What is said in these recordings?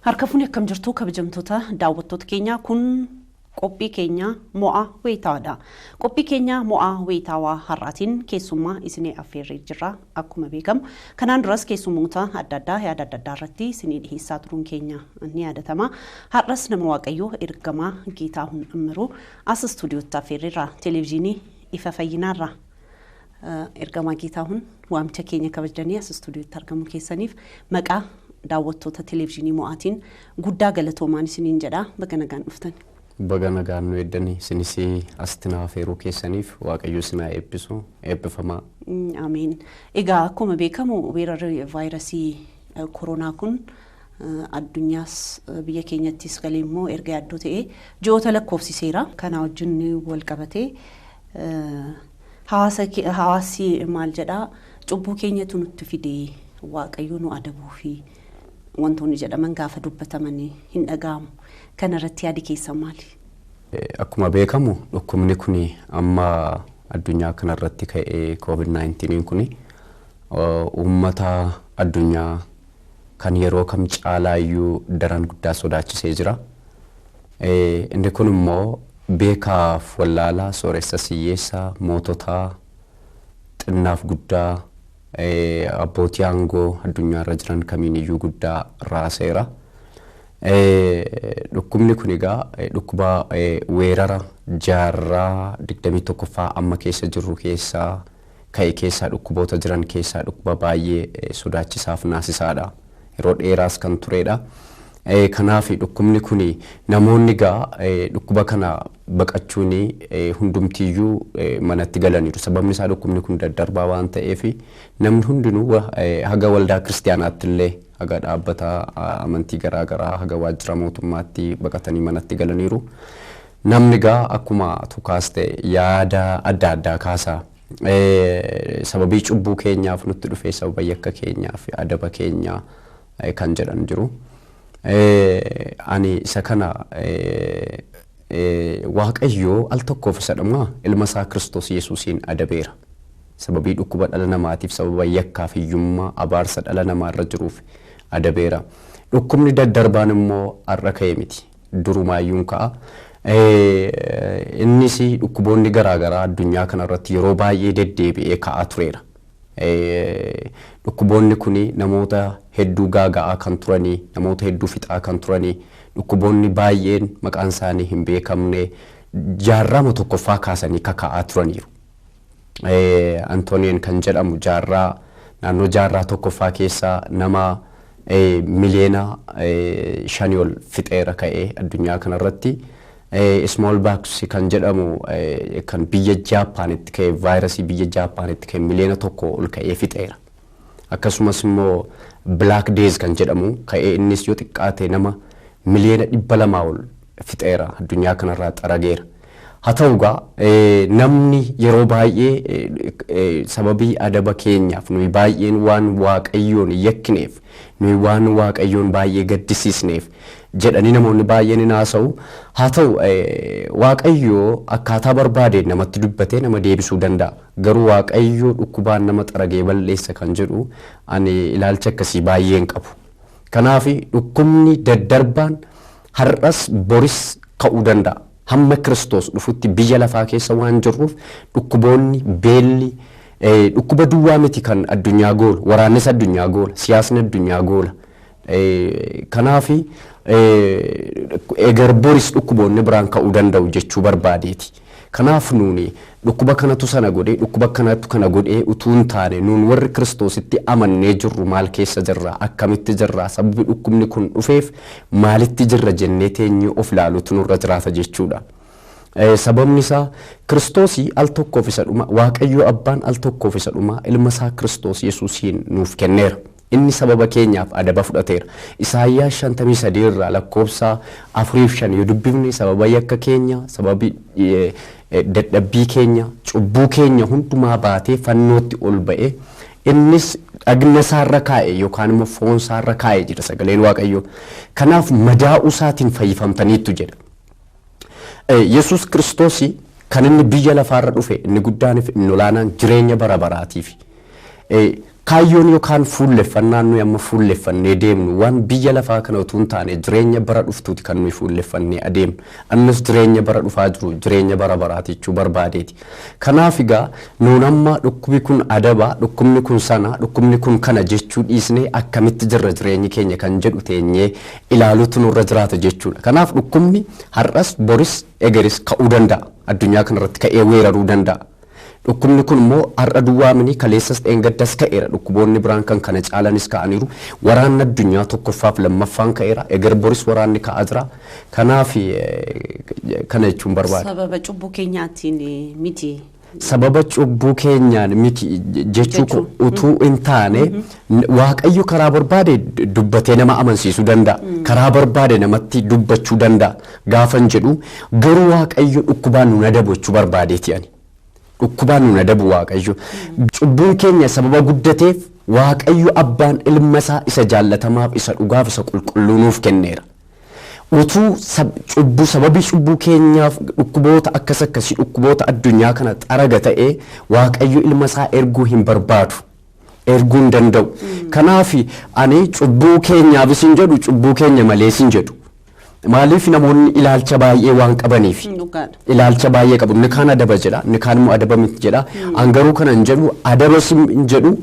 Harka fuuni akkam jirtu kabajamtoota daawwattoota keenya kun qophii keenya mo'aa wayitaadha. Qophii keenya mo'aa wayitaawaa har'aatiin keessummaa isinii affeerree jirra akkuma beekamu. Kanaan duras keessummoota adda addaa yaada adda addaa irratti isinii dhiheessaa turuun keenya ni yaadatama. Har'as nama Waaqayyoo ergamaa Geetaahun Immiruu as istuudiyootti affeerreerra televezyiinii Ifa Fayyinaarra. Ergamaa Geetaahun waamicha keenya kabajanii as istuudiyootti argamuu keessaniif maqaa daawwattoota televezyiinii mo'aatiin guddaa galatoomaan isiniin jedha. Baga nagaan dhuftan. Baga nagaan nu eddanii isinis astinaa affeeruu keessaniif Waaqayyo isinaa eebbisu eebbifamaa. Ameen. Egaa akkuma beekamu weerarri vaayirasii koronaa kun addunyaas biyya keenyattis galee immoo erga yaaddoo ta'e ji'oota lakkoofsiseera. Kana wajjin wal qabatee hawaasi maal jedhaa cubbuu keenyatu nutti fidee Waaqayyo nu adabuu fi wantoonni jedhaman gaafa dubbatamanii hin dhaga'amu. Kana irratti yaadi keessan maali? Akkuma beekamu dhukkubni kun amma addunyaa kana irratti ka'ee COVID-19 kun uummata addunyaa kan yeroo kam caalaayyuu daran guddaa sodaachisee jira. Inni kun immoo beekaaf wallaalaa sooressa siyyeessaa moototaa xinnaaf guddaa abbootii aangoo addunyaa irra jiran kamiin iyyuu guddaa raaseera. Dhukkubni kun egaa dhukkuba weerara jaarraa 21ffaa amma keessa jirru keessaa ka'e keessaa dhukkuboota jiran keessaa dhukkuba baay'ee sodaachisaaf naasisaadha. Yeroo dheeraas kan turedha. Kanaaf dhukkubni kun namoonni egaa dhukkuba kana baqachuun hundumtiyyuu manatti galaniiru. Sababni isaa dhukkubni kun daddarbaa waan ta'eef namni hundinuu haga waldaa kiristaanaatti illee haga dhaabbata amantii garaagaraa haga waajjira mootummaatti baqatanii manatti galaniiru. Namni egaa akkuma tukaas ta'e yaada adda addaa kaasaa. Sababii cubbuu keenyaaf nutti dhufee sababa yakka keenyaaf adaba keenya kan jedhan jiru. Ani isa kana Waaqayyo al tokkoof isa dhuma ilma isaa Kiristoos Yesuusiin adabeera. Sababii dhukkuba dhala namaatiif sababa yakkaa fi hiyyummaa abaarsa dhala namaa irra jiruuf adabeera. Dhukkubni daddarbaan immoo har'a ka'e miti. Durumaayyuun ka'a. Innis dhukkuboonni garaagaraa addunyaa kana irratti yeroo baay'ee deddeebi'ee ka'aa tureera. Dhukkuboonni kun namoota hedduu gaaga'aa kan turanii, namoota hedduu fixaa kan turanii, dhukkuboonni baay'een maqaan isaanii hin beekamne jaarraa tokkoffaa kaasanii kaka'aa turaniiru. Antooniyeen kan jedhamu naannoo jaarraa tokkoffaa keessaa nama miliyoona 5 ol fixeera ka'ee addunyaa kanarratti. Smallpox kan jedhamu kan biyya Jaappaanitti ka'e vaayirasii biyya Jaappaanitti ka'e miliyoona 1 ol ka'ee fixeera. Akkasumas immoo Black Death kan jedhamu ka'ee innis yoo xiqqaate nama miliyoona 200 ol fixeera addunyaa kanarraa xarageera. Haa ta'u egaa namni yeroo baay'ee sababii adaba keenyaaf nuyi baay'een waan Waaqayyoon yakkineef nuyi waan Waaqayyoon baay'ee gaddisiisneef jedhanii namoonni baay'een hin haasa'u. Haa ta'u Waaqayyoo akkaataa barbaadeen namatti dubbatee nama deebisuu danda'a. Garuu Waaqayyoo dhukkubaan nama xaragee balleessa kan jedhu ani ilaalcha akkasii baay'een qabu. Kanaaf dhukkubni daddarbaan har'as boris ka'uu danda'a. Hamma Kiristoos dhufutti biyya lafaa keessa waan jirruuf dhukkuboonni beelli dhukkuba duwwaa miti kan addunyaa goola, waraannis addunyaa goola, siyaasni addunyaa goola. Kanaaf egar boris dhukkuboonni biraan ka'uu danda'u jechuu barbaadeeti. Kanaaf nuuni dhukkuba kanatu sana godhee dhukkuba kanatu kana godhee utuu hin taane nuun warri Kiristoositti amannee jirru maal keessa jirra akkamitti jirra sababii dhukkubni kun dhufeef maalitti jirra jennee teenyee of ilaaluutu nurra jiraata jechuudha. Sababni isaa Kiristoosii al tokkoof isa dhuma Waaqayyo Abbaan al tokkoof isa dhuma ilma isaa Kiristoos Yesuusiin nuuf kenneera. Inni sababa keenyaaf adaba fudhateera. Isaayyaas 53 irraa lakkoofsa 4-5 yoo dubbifne sababa yakka keenya sababii dadhabbii keenya cubbuu keenya hundumaa baatee fannootti ol ba'e innis dhagna isaarra kaa'e yookaan immoo foon isaarra kaa'e jedha sagaleen Waaqayyoo. Kanaaf madaa'uu isaatiin fayyifamtaniittu jedha. Yesuus Kiristoos kan inni biyya lafaarra dhufe inni guddaan fi inni olaanaan jireenya bara baraatiif. kaayyoon yookaan fuulleffannaan nuyi amma fuulleffannee deemnu waan biyya lafaa kana utuu hin taane jireenya bara dhuftuuti kan nuyi fuulleffannee adeemnu. Annis jireenya bara dhufaa jiru jireenya bara baraati jechuu barbaadeeti. Kanaaf egaa nuun amma dhukkubni kun adaba, dhukkubni kun sana, dhukkubni kun kana jechuu dhiisnee akkamitti jirra jireenyi keenya kan jedhu teenyee ilaaluutu nurra jiraata jechuudha. Kanaaf dhukkubni har'as boris egeris ka'uu danda'a. Addunyaa kanarratti ka'ee weeraruu danda'a. Dhukkubni kun immoo har'a duwwaa mini kaleessas dheengaddas ka'eera. Dhukkuboonni biraan kan kana caalanis ka'aniiru. Waraanni addunyaa tokkoffaaf lammaffaan ka'eera. Eger boris waraanni ka'aa jira. Kanaaf kana jechuun barbaada. Sababa cubbuu keenyaatiin miti. Sababa cubbuu keenyaan miti jechuu utuu hin taane Waaqayyo karaa barbaade dubbatee nama amansiisuu danda'a. Karaa barbaade namatti dubbachuu danda'a. Gaafan jedhu garuu Waaqayyo dhukkubaan nu adabu jechuu barbaadeeti ani. Dhukkubaan nu adabu Waaqayyo. Cubbuun keenya sababa guddateef Waaqayyo abbaan ilma isaa isa jaallatamaaf isa dhugaaf isa qulqulluu nuuf kenneera. Utuu sababii cubbuu keenyaaf dhukkuboota akkasii dhukkuboota addunyaa kana xaraga ta'ee Waaqayyo ilma isaa erguu hin barbaadu. Erguu hin danda'u. Kanaaf ani cubbuu keenyaaf isin jedhu cubbuu keenya malee isin jedhu. Maaliif namoonni ilaalcha baay'ee waan qabaniif ilaalcha baay'ee qabu. Inni kaan adaba jedha, inni kaan immoo adaba miti jedha. Angaruu kana hin jedhu adaba hin jedhu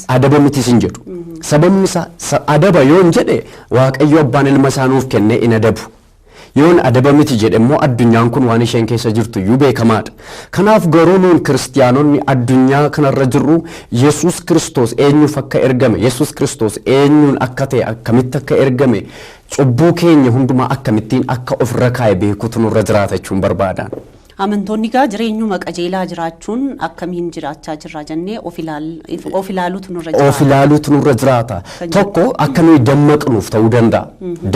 adaba mitis hin jedhu. Sababni isaa adaba yoo hin jedhe Waaqayyo abbaan ilma isaa nuuf kennee in adabu. Yoon adaba miti jedhe immoo addunyaan kun waan isheen keessa jirtu iyyuu beekamaadha. Kanaaf garuu nuun kiristiyaanonni addunyaa kanarra jirru Yesuus Kiristoos eenyuuf akka ergame, Yesuus Kiristoos eenyuun akka ta'e, akkamitti akka ergame, cubbuu keenya hundumaa akkamittiin akka ofirra kaa'e beekuutu nurra jiraata jechuun barbaadan. Amantoonni gaa jireenyuma qajeelaa jiraachuun akkamiin jiraachaa jirra jennee of ilaaluutu nurra jiraata. Of ilaaluutu nurra jiraata. Tokko akka nuyi dammaqnuuf ta'uu danda'a.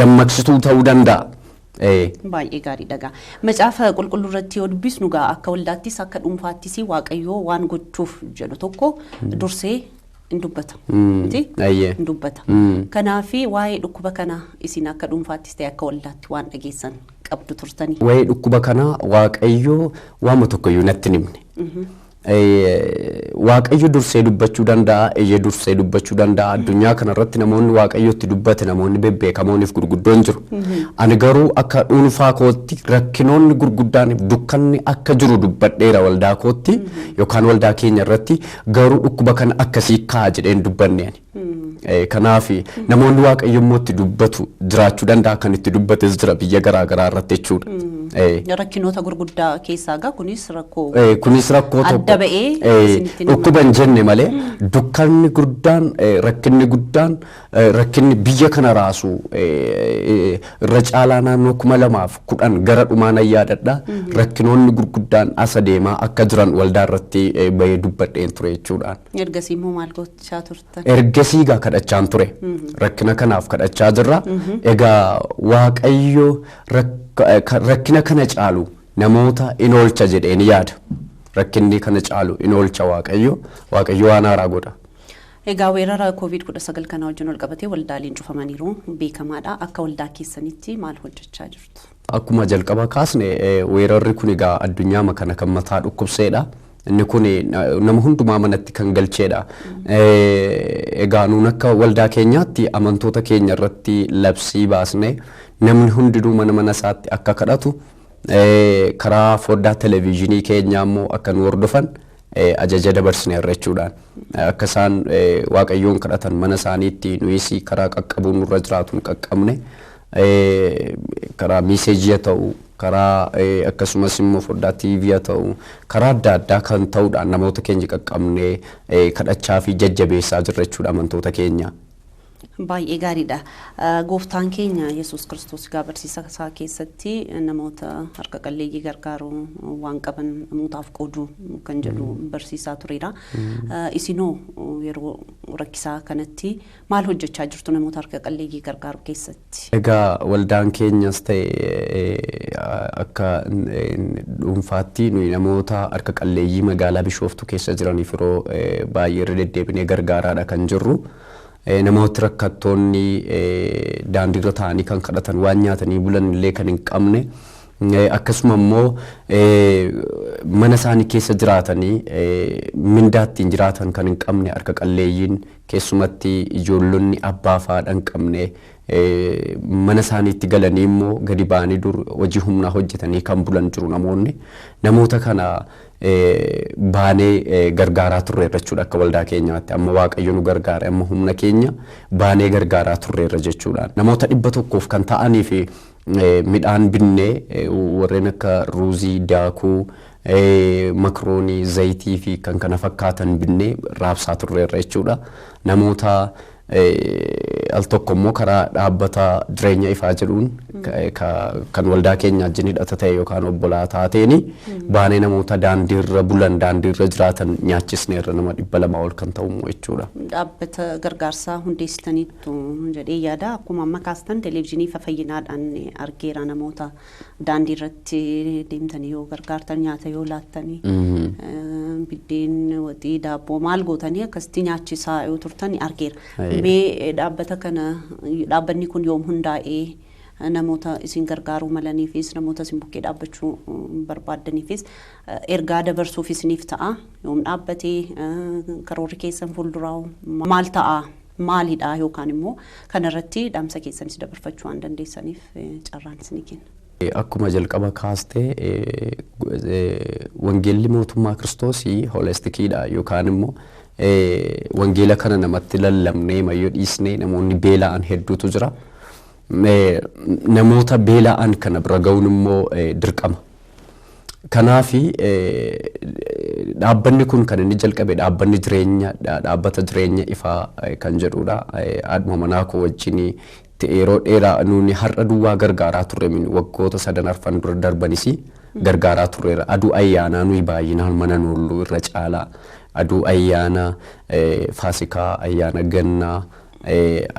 Dammaqsituu ta'uu danda'a. Baay'ee gaariidha gaa. Macaafa qulqulluu irratti yoo dubbisnu gaa akka waldaattis akka dhuunfaattis Waaqayyoo waan gochuuf jedhu tokko dursee hin dubbata. Hin dubbata. Kanaaf waa'ee dhukkuba kana isin akka dhuunfaattis ta'e akka waldaatti waan dhageessan qabdu turtanii. Waa'ee dhukkuba kana Waaqayyoo waama tokkoyyuu natti hin himne. Waaqayyo dursee dubbachuu danda'a, eeyyee dursee dubbachuu danda'a. Addunyaa kanarratti namoonni Waaqayyotti dubbate namoonni bebbeekamooniif gurguddoon jiru. Ani garuu akka dhuunfaa kootti rakkinoonni gurguddaan dukkanni akka jiru dubbadheera waldaa kootti yookaan waldaa keenya irratti garuu dhukkuba kana akkasii ka'a jedheen dubbanne ani. Kanaaf namoonni Waaqayyo immoo itti dubbatu jiraachuu danda'a kan itti dubbates jira biyya garaa garaa irratti jechuudha. Rakkinoota gurguddaa keessaa gaa kunis rakkoo adda ba'ee dhukkuba hin jenne malee dukkanni guddaan rakkinni guddaan rakkinni biyya kana raasu irra caalaa naannoo 2010 gara dhumaan ayyaadadha rakkinoonni gurguddaan asa deemaa akka jiran waldaa irratti bahee dubbadheen ture jechuudhaan. Ergasii immoo maal gochaa turtan? Ergasii gaa kadhachaan ture rakkina kanaaf kadhachaa jirra. Egaa Waaqayyo rakkina kana caalu namoota in oolcha jedheen yaada. Rakkinni kana caalu in oolcha Waaqayyo waan haaraa godha. Egaa weerara COVID-19 kana wajjin wal qabatee waldaaleen cufamaniiru beekamaadha. Akka waldaa keessanitti maal hojjechaa jirtu? Akkuma jalqaba kaasne weerarri kun egaa addunyaa kana kan mataa dhukkubseedha. Inni kun nama hundumaa manatti kan galcheedha. Egaa nuun akka waldaa keenyaatti amantoota keenya irratti labsii baasne namni hundinuu mana isaatti akka kadhatu karaa foddaa televiizinii keenyaa immoo akka nu hordofan ajaja dabarsineerra jechuudhaan akka isaan Waaqayyoon kadhatan mana isaaniitti nuyis karaa qaqqabuu nurra jiraatuun qaqqabne karaa miiseejii ta'u karaa akkasumas immoo foddaa TV ta'u karaa adda addaa kan ta'uudhaan namoota keenya qaqqabne kadhachaa fi jajjabeessaa jirra jechuudha amantoota keenya. Baay'ee gaariidha. Gooftaan keenya Yesuus Kiristoos barsiisa isaa keessatti namoota harka qalleeyyii gargaaruu waan qaban namootaaf qooduu kan jedhu barsiisaa tureera. Isinoo yeroo rakkisaa kanatti maal hojjechaa jirtu namoota harka qalleeyyii gargaaruu keessatti? Egaa waldaan keenyas ta'e akka dhuunfaatti nuyi namoota harka qalleeyyii magaalaa Bishooftuu keessa jiraniif yeroo baay'ee irra deddeebinee gargaaraadha kan jirru. Namooti rakkattoonni daandiirra ta'anii kan kadhatan waan nyaatanii bulan illee kan hin qabne akkasuma immoo mana isaanii keessa jiraatanii mindaattiin jiraatan kan hin qabne harka qalleeyyiin keessumatti ijoollonni abbaa fi haadha hin qabne mana isaaniitti galanii immoo gadi ba'anii dur hojii humnaa hojjetanii kan bulan jiru namoota kana baanee gargaaraa turreerra jechuudha akka waldaa keenyaatti amma waaqayyo nu gargaare amma humna keenya baanee gargaaraa turreerra jechuudha namoota 100 kan ta'anii fi midhaan binnee warreen akka ruuzii daakuu makroonii zayitii fi kan kana fakkaatan binnee raabsaa turreerra jechuudha namoota al tokko immoo karaa dhaabbata jireenya ifaa jedhuun kan waldaa keenya wajjin hidhata ta'e yookaan obbolaa taateeni baanee namoota daandiirra bulan daandiirra jiraatan nyaachisneerra nama 200 ol kan ta'u jechuudha. Dhaabbata gargaarsaa hundeessitaniitu jedhee yaada akkuma amma kaastan televezyiinii fayyinaadhaan argeera namoota daandiirratti deemtanii yoo gargaartan nyaata yoo laattanii biddeen waxii daabboo maal gootanii akkasitti nyaachisaa yoo turtan argeera. Mee dhaabbanni kun yoom hundaa'ee namoota isin gargaaruu malaniifis namoota isin bukkee dhaabbachuu barbaadaniifis ergaa dabarsuuf isiniif ta'a yoom dhaabbatee karoorri keessan fuulduraa maal ta'a maalidha yookaan immoo kanarratti dhaamsa keessanis dabarfachuu waan dandeessaniif carraan isinii kenna. Akkuma jalqaba kaastee wangeelli mootummaa Kiristoosii hoolistikiidha yookaan immoo wangeela kana namatti lallabnee mayyoo dhiisnee namoonni beela'an hedduutu jira. Namoota beela'an kana bira ga'uun immoo dirqama. Kanaafi dhaabbanni kun kan inni jalqabe dhaabbata jireenya ifaa kan jedhudha. Aduma manaa koo wajjin yeroo dheeraa nuuni har'a duwwaa gargaaraa turre waggoota 3 arfan dura darbanis gargaaraa turreera. Aduu ayyaanaa nuyi baay'inaan mana noolluu irra caalaa. Aduu ayyaana faasikaa ayyaana gannaa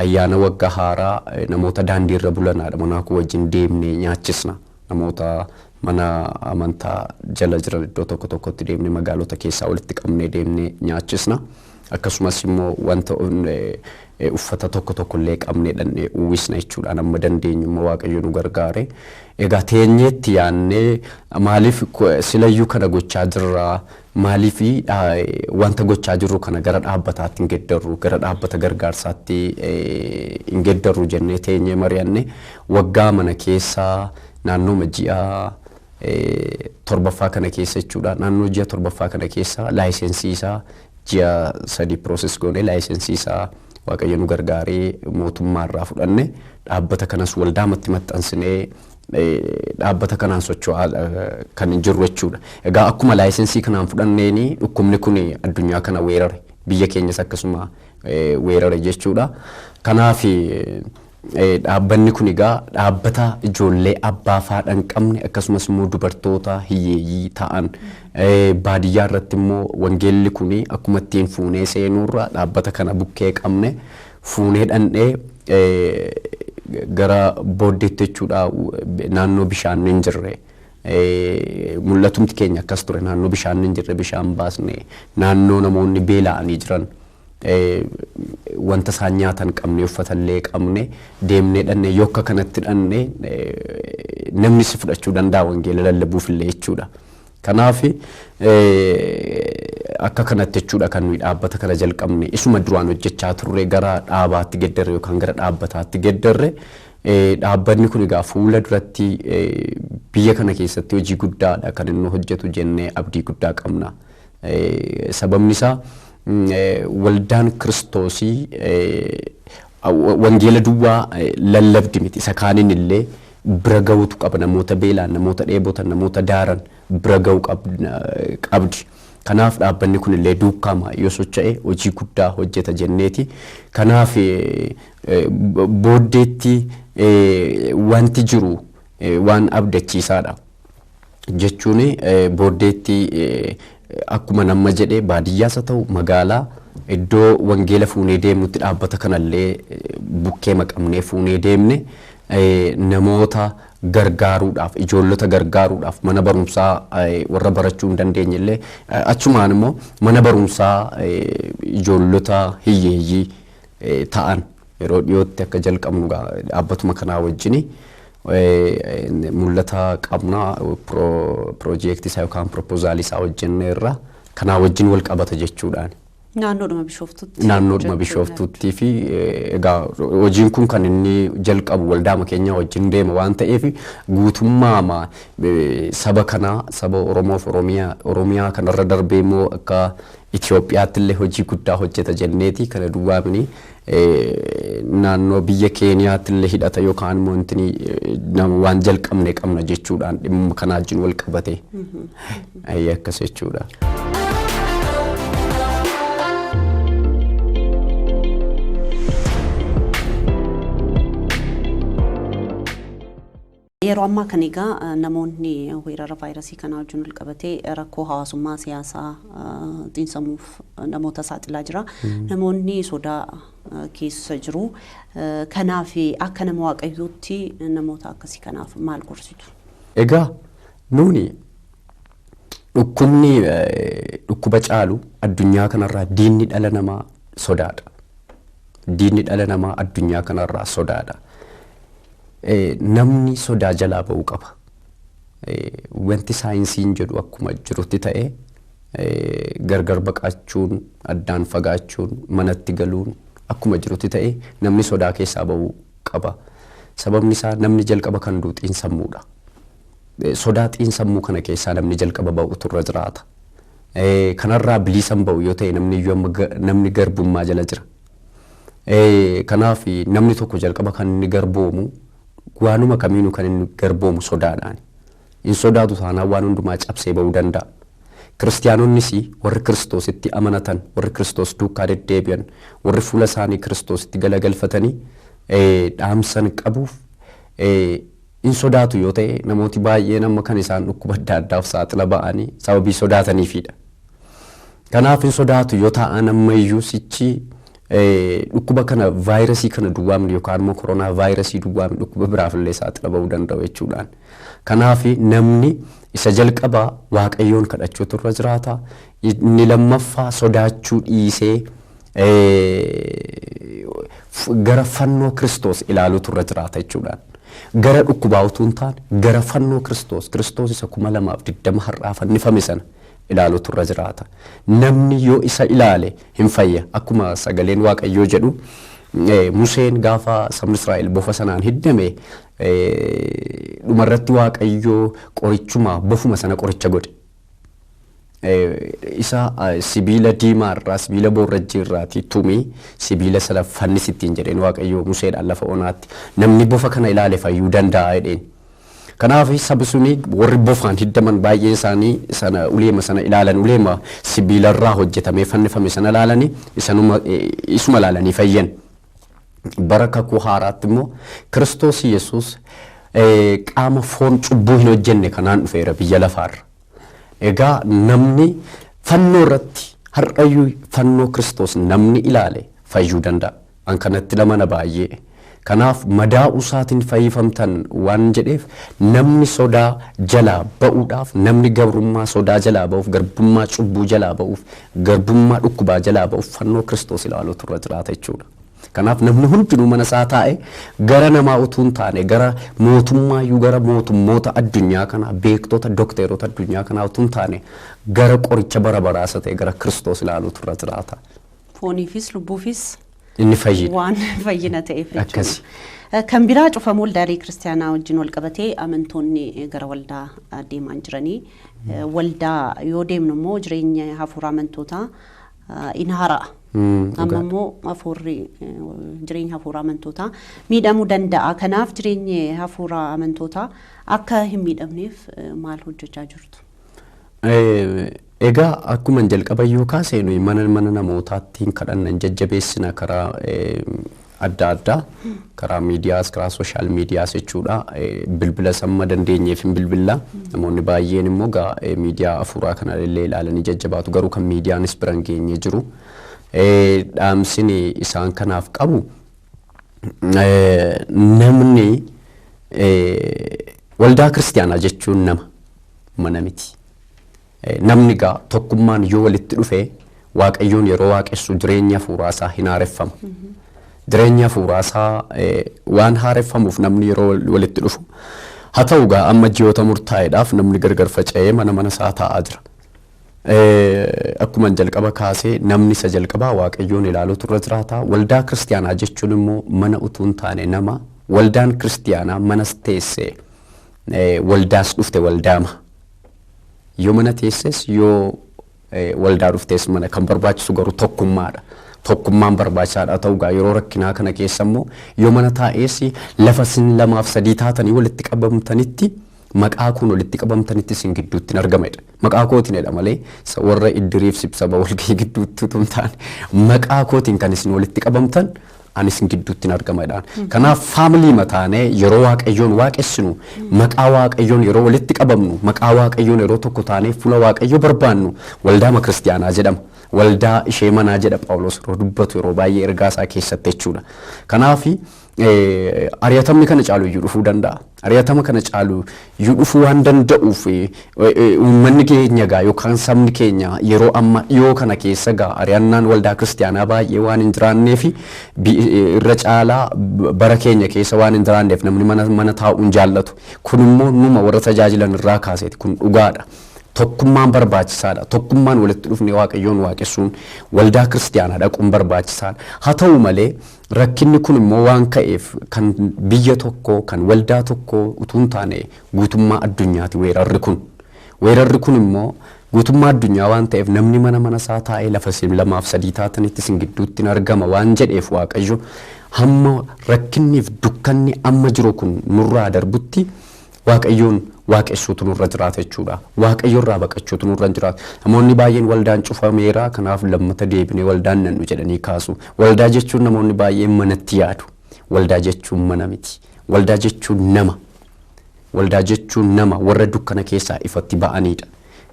ayyaana waggaa haaraa namoota daandiirra bulanaadha manaa koo wajjin deemnee nyaachisna namoota mana amantaa jala jiran iddoo tokkotti deemnee magaalota keessaa walitti qabnee deemnee nyaachisna akkasumas immoo wanta uffata tokko illee qabnee dhannee uwwisna jechuudha amma dandeenyu immoo waaqayyo nu gargaare egaa teenyeetti yaannee maaliif silayyuu kana gochaa jirra maaliif wanta gochaa jirru kana gara dhaabbataatti hin geddarru gara dhaabbata gargaarsaatti hin geddarru jennee teenyee mari'anne waggaa mana keessaa naannoo ji'a torbaffaa kana keessa jechuudha naannoo ji'a torbaffaa kana keessa laayisensii isaa ji'a 3 process goone laayisensii isaa waaqayyo nu gargaaree mootummaarraa fudhanne dhaabbata kanas waldaamatti maxxansinee dhaabbata kanaan socho'aa kan jirru jechuudha. Egaa akkuma laayisensii kanaan fudhanneeni dhukkubni kun addunyaa kana weerare biyya keenyas akkasuma weerare jechuudha. Kanaaf dhaabbanni kun egaa dhaabbata ijoollee abbaa fi haadha hin qabne akkasumas immoo dubartoota hiyyeeyyii ta'an baadiyyaa irratti immoo wangeelli kun akkuma ittiin fuunee seenuurra dhaabbata kana bukkee qabne fuunee dhandhee gara booddeetti jechuudha naannoo bishaan hin jirre mul'atumti keenya akkas ture naannoo bishaan hin jirre bishaan baasne naannoo namoonni beela'anii jiran wanta isaan nyaatan qabne uffatallee qabne deemnee dhanne yokka kanatti dhanne namni si fudhachuu danda'a wangeela lallabuuf illee jechuudha. Kanaaf akka kanatti jechuudha kan nuyi dhaabbata kana jalqabne isuma duraan hojjechaa turre gara dhaabaatti geddarre yookaan gara dhaabbataatti geddarre dhaabbanni kun egaa fuula duratti biyya kana keessatti hojii guddaadha kan inni hojjetu jennee abdii guddaa qabna. Sababni isaa waldaan Kiristoosii wangeela duwwaa lallabdi miti isa kaaniin illee bira ga'uutu qaba namoota beelaan namoota dheebotan namoota daaran bira ga'uu qabdi. Kanaaf dhaabbanni kun illee duukaama yoo socho'e hojii guddaa hojjeta jenneeti. Kanaaf booddeetti wanti jiru waan abdachiisaadha jechuun booddeetti akkuma nama jedhee baadiyyaas haa ta'u magaalaa iddoo wangeela fuunee deemnutti dhaabbata kanallee bukkee maqamnee fuunee deemne namoota gargaaruudhaaf ijoollota gargaaruudhaaf mana barumsaa warra barachuu hin dandeenye illee achumaan immoo mana barumsaa ijoollota hiyyeeyyii ta'an yeroo dhiyootti akka jalqabnu dhaabbatuma kanaa wajjin mul'ata qabna piroojeektii isaa yookaan proposaalii isaa hojjenneerra kanaa wajjin wal qabata jechuudhaan. Naannoodhuma Bishooftuutti fi egaa hojiin kun kan inni jalqabu waldaama keenya wajjin deema waan ta'eef guutummaa saba kanaa saba Oromoof Oromiyaa kanarra darbee immoo akka Itoophiyaatti illee hojii guddaa hojjeta jenneeti kana duwwaamini naannoo biyya Keeniyaatti illee hidhata yookaan immoo intini waan jalqabne qabna jechuudhaan dhimma kanaa wajjin wal qabate akkas jechuudha. yeroo ammaa kan egaa namoonni weerara vaayirasii kanaa wajjin wal qabatee rakkoo hawaasummaa siyaasaa xiinsammuuf namoota saaxilaa jira. Namoonni sodaa keessa jiru. Kanaaf akka nama waaqayyootti namoota akkasii kanaaf maal gorsitu? Egaa nuuni dhukkuba caalu addunyaa kanarraa diinni dhala namaa sodaadha. Diinni dhala namaa addunyaa kanarraa sodaadha. Namni sodaa jalaa ba'uu qaba. Wanti saayinsiin jedhu akkuma jirutti ta'e gargar baqachuun addaan fagaachuun manatti galuun akkuma jirutti ta'e namni sodaa keessaa ba'uu qaba. Sababni isaa namni jalqaba kan du'u xiinsammuudha. Sodaa xiinsammuu kana keessaa namni jalqaba ba'u turre jiraata. Kanarraa bilisan ba'u yoo ta'e namni garbummaa jala jira. Kanaaf namni tokko jalqaba kan inni garboomu waanuma kamiinuu kan inni garboomu sodaadhaan. In sodaatu taanaan waan hundumaa cabsee ba'uu danda'a. Kiristaanonnis warri Kiristoositti amanatan, warri Kiristoos duukaa deddeebi'an, warri fuula isaanii Kiristoositti galagalfatanii dhaamsan qabuuf in sodaatu yoo ta'e namooti baay'een amma kan isaan dhukkuba adda addaaf saaxila ba'anii sababii sodaataniifidha. Kanaaf in sodaatu yoo ta'an ammayyuu sichi dhukkuba kana vaayirasii kana duwwaamni yookaan immoo koronaa vaayirasii duwwaamni dhukkuba biraaf illee saaxila ba'uu danda'u jechuudhaan. Kanaaf namni isa jalqabaa waaqayyoon kadhachuu turre jiraata. Inni lammaffaa sodaachuu dhiisee gara fannoo Kiristoos ilaaluu turre jiraata jechuudhaan. Gara dhukkubaa utuu hin taane gara fannoo Kiristoos isa 2020 har'aa fannifame sana ilaaluu turre jiraata. Namni yoo isa ilaale hin fayya. Akkuma sagaleen waaqayyoo jedhu Museen gaafa sabni Israa'el bofa sanaan hiddame dhumarratti waaqayyoo qorichuma bofuma sana qoricha godhe. Isa sibiila diimaarraa sibiila boorrajjiirraati tumii sibiila sana fannisittiin jedheen waaqayyoo Museedhaan lafa onaatti namni bofa kana ilaale fayyuu danda'a jedheen. Kanaaf sabi suni warri bofaan hiddaman baay'een isaanii sana uleema sana ilaalan uleema sibiilarraa hojjetamee fannifame sana ilaalanii isuma ilaalanii fayyan. Bara kakuu haaraatti immoo Kiristoos Yesuus qaama foon cubbuu hin hojjenne kanaan dhufeera biyya lafaarra. Egaa namni fannoo irratti har'ayyuu fannoo Kiristoos namni ilaale fayyuu danda'a. An kanatti lamana baay'ee. Kanaaf madaa usaatiin fayyifamtan waan jedheef namni sodaa jalaa ba'uudhaaf namni gabrummaa sodaa jalaa ba'uuf garbummaa cubbuu jalaa ba'uuf garbummaa dhukkubaa jalaa ba'uuf fannoo Kiristoos ilaaluu turre jiraata jechuudha. Kanaaf namni hundinuu mana isaa taa'e gara namaa utuu hin taane gara mootummaayyuu gara mootummoota addunyaa kanaa beektota dokteerota addunyaa kanaa utuu hin taane gara qoricha bara baraasa ta'e gara Kiristoos ilaaluu turre jiraata. Fooniifis lubbuufis inni fayyina waan fayyina ta'eef jechuudha. Kan biraa cufamuu waldaalee kiristaanaa wajjin wal qabatee amantoonni gara waldaa deemaa jiranii waldaa yoo deemnu immoo jireenya hafuura amantootaa in hara'a. Amma immoo hafuurri jireenya hafuura amantootaa miidhamuu danda'a. Kanaaf jireenyi hafuura amantootaa akka hin miidhamneef maal hojjechaa jirtu? Egaa akkuma jalqaba yoo kaasee mana namootaatti kadhannan jajjabeessina karaa adda addaa karaa miidiyaas karaa sooshaal miidiyaas jechuudha. Bilbila samma dandeenyeef hin bilbilla. Namoonni baay'een immoo miidiyaa hafuuraa kana illee ilaalanii jajjabaatu garuu kan miidiyaanis biraan geenyee jiru. Dhaamsini isaan kanaaf qabu namni waldaa kiristaanaa jechuun mana miti. Namni tokkummaan yoo walitti dhufe waaqayyoon yeroo waaqessu jireenya hafuuraa isaa hin haareffamu. jireenya hafuuraasaa waan haareffamuuf namni yeroo walitti dhufu haa ta'u gaa amma ji'oota murtaa'eedhaaf namni gargar faca'ee mana isaa taa'aa jira. Akkuma jalqaba kaasee namni isa jalqabaa waaqayyoon ilaaluutu irra jiraata. Waldaa kiristiyaanaa jechuun immoo mana utuu hin taane nama. Waldaan kiristiyaanaa manas teessee waldaas dhufte waldaama. Yoo mana teesses yoo waldaa dhuftes mana kan barbaachisu garuu tokkummaadha. Tokkummaan barbaachisaadha ta'uu gaa yeroo rakkinaa kana keessa immoo yoo mana taa'ees lafa sin lamaaf sadii taatanii walitti qabamtanitti maqaa kun walitti qabamtanitti sin gidduutti argamadha. Maqaa kootiin jedha malee warra iddiriif sibsaba walgahii gidduutti utuu hin taane maqaa kootiin kan isin walitti qabamtan anis gidduutti argamadhaan. Kanaaf faamilii mataanee yeroo waaqayyoon waaqessinu maqaa waaqayyoon yeroo walitti qabamnu maqaa waaqayyoon yeroo tokko taanee fuula waaqayyoo barbaannu waldaa kiristiyaanaa jedhama. Waldaa ishee manaa jedha Phaawulos yeroo dubbatu yeroo baay'ee ergaa isaa keessatti jechuudha. Kanaaf ari'atamni kana caalu iyyuu dhufuu danda'a. Ari'atama kana caalu iyyuu dhufuu waan danda'uuf uummanni keenya gaa yookaan sabni keenya yeroo amma dhiyoo kana keessa gaa ari'annaan waldaa kiristiyaanaa baay'ee waan hin jiraanneef irra caalaa bara keenya keessa waan hin jiraanneef namni mana taa'uun jaallatu. Kun immoo numa warra tajaajilan irraa kaaseeti kun dhugaadha. Tokkummaan barbaachisaadha. Tokkummaan walitti dhufne waaqayyoon waaqessuun waldaa kiristiyaanaa dhaquun barbaachisaadha. Haa ta'u malee rakkinni kun immoo waan ka'eef kan biyya tokko kan waldaa tokko utuu hin taane guutummaa addunyaati weerarri kun. Weerarri kun immoo guutummaa addunyaa waan ta'eef namni mana isaa taa'ee lafa sin lamaaf sadii taatanitti sin gidduutti argama waan jedheef waaqayyo hamma rakkinniif dukkanni amma jiru kun nurraa darbutti waaqayyoon waaqessuutu nurra jiraata jechuudha. Waaqayyoorraa baqachuutu nurra jiraata. Namoonni baay'een waldaan cufameera kanaaf lammata deebinee waldaan nannu jedhanii kaasu. Waldaa jechuun namoonni baay'een manatti yaadu. Waldaa jechuun mana miti. Waldaa jechuun nama. Waldaa jechuun nama warra dukkana keessaa ifatti ba'anidha.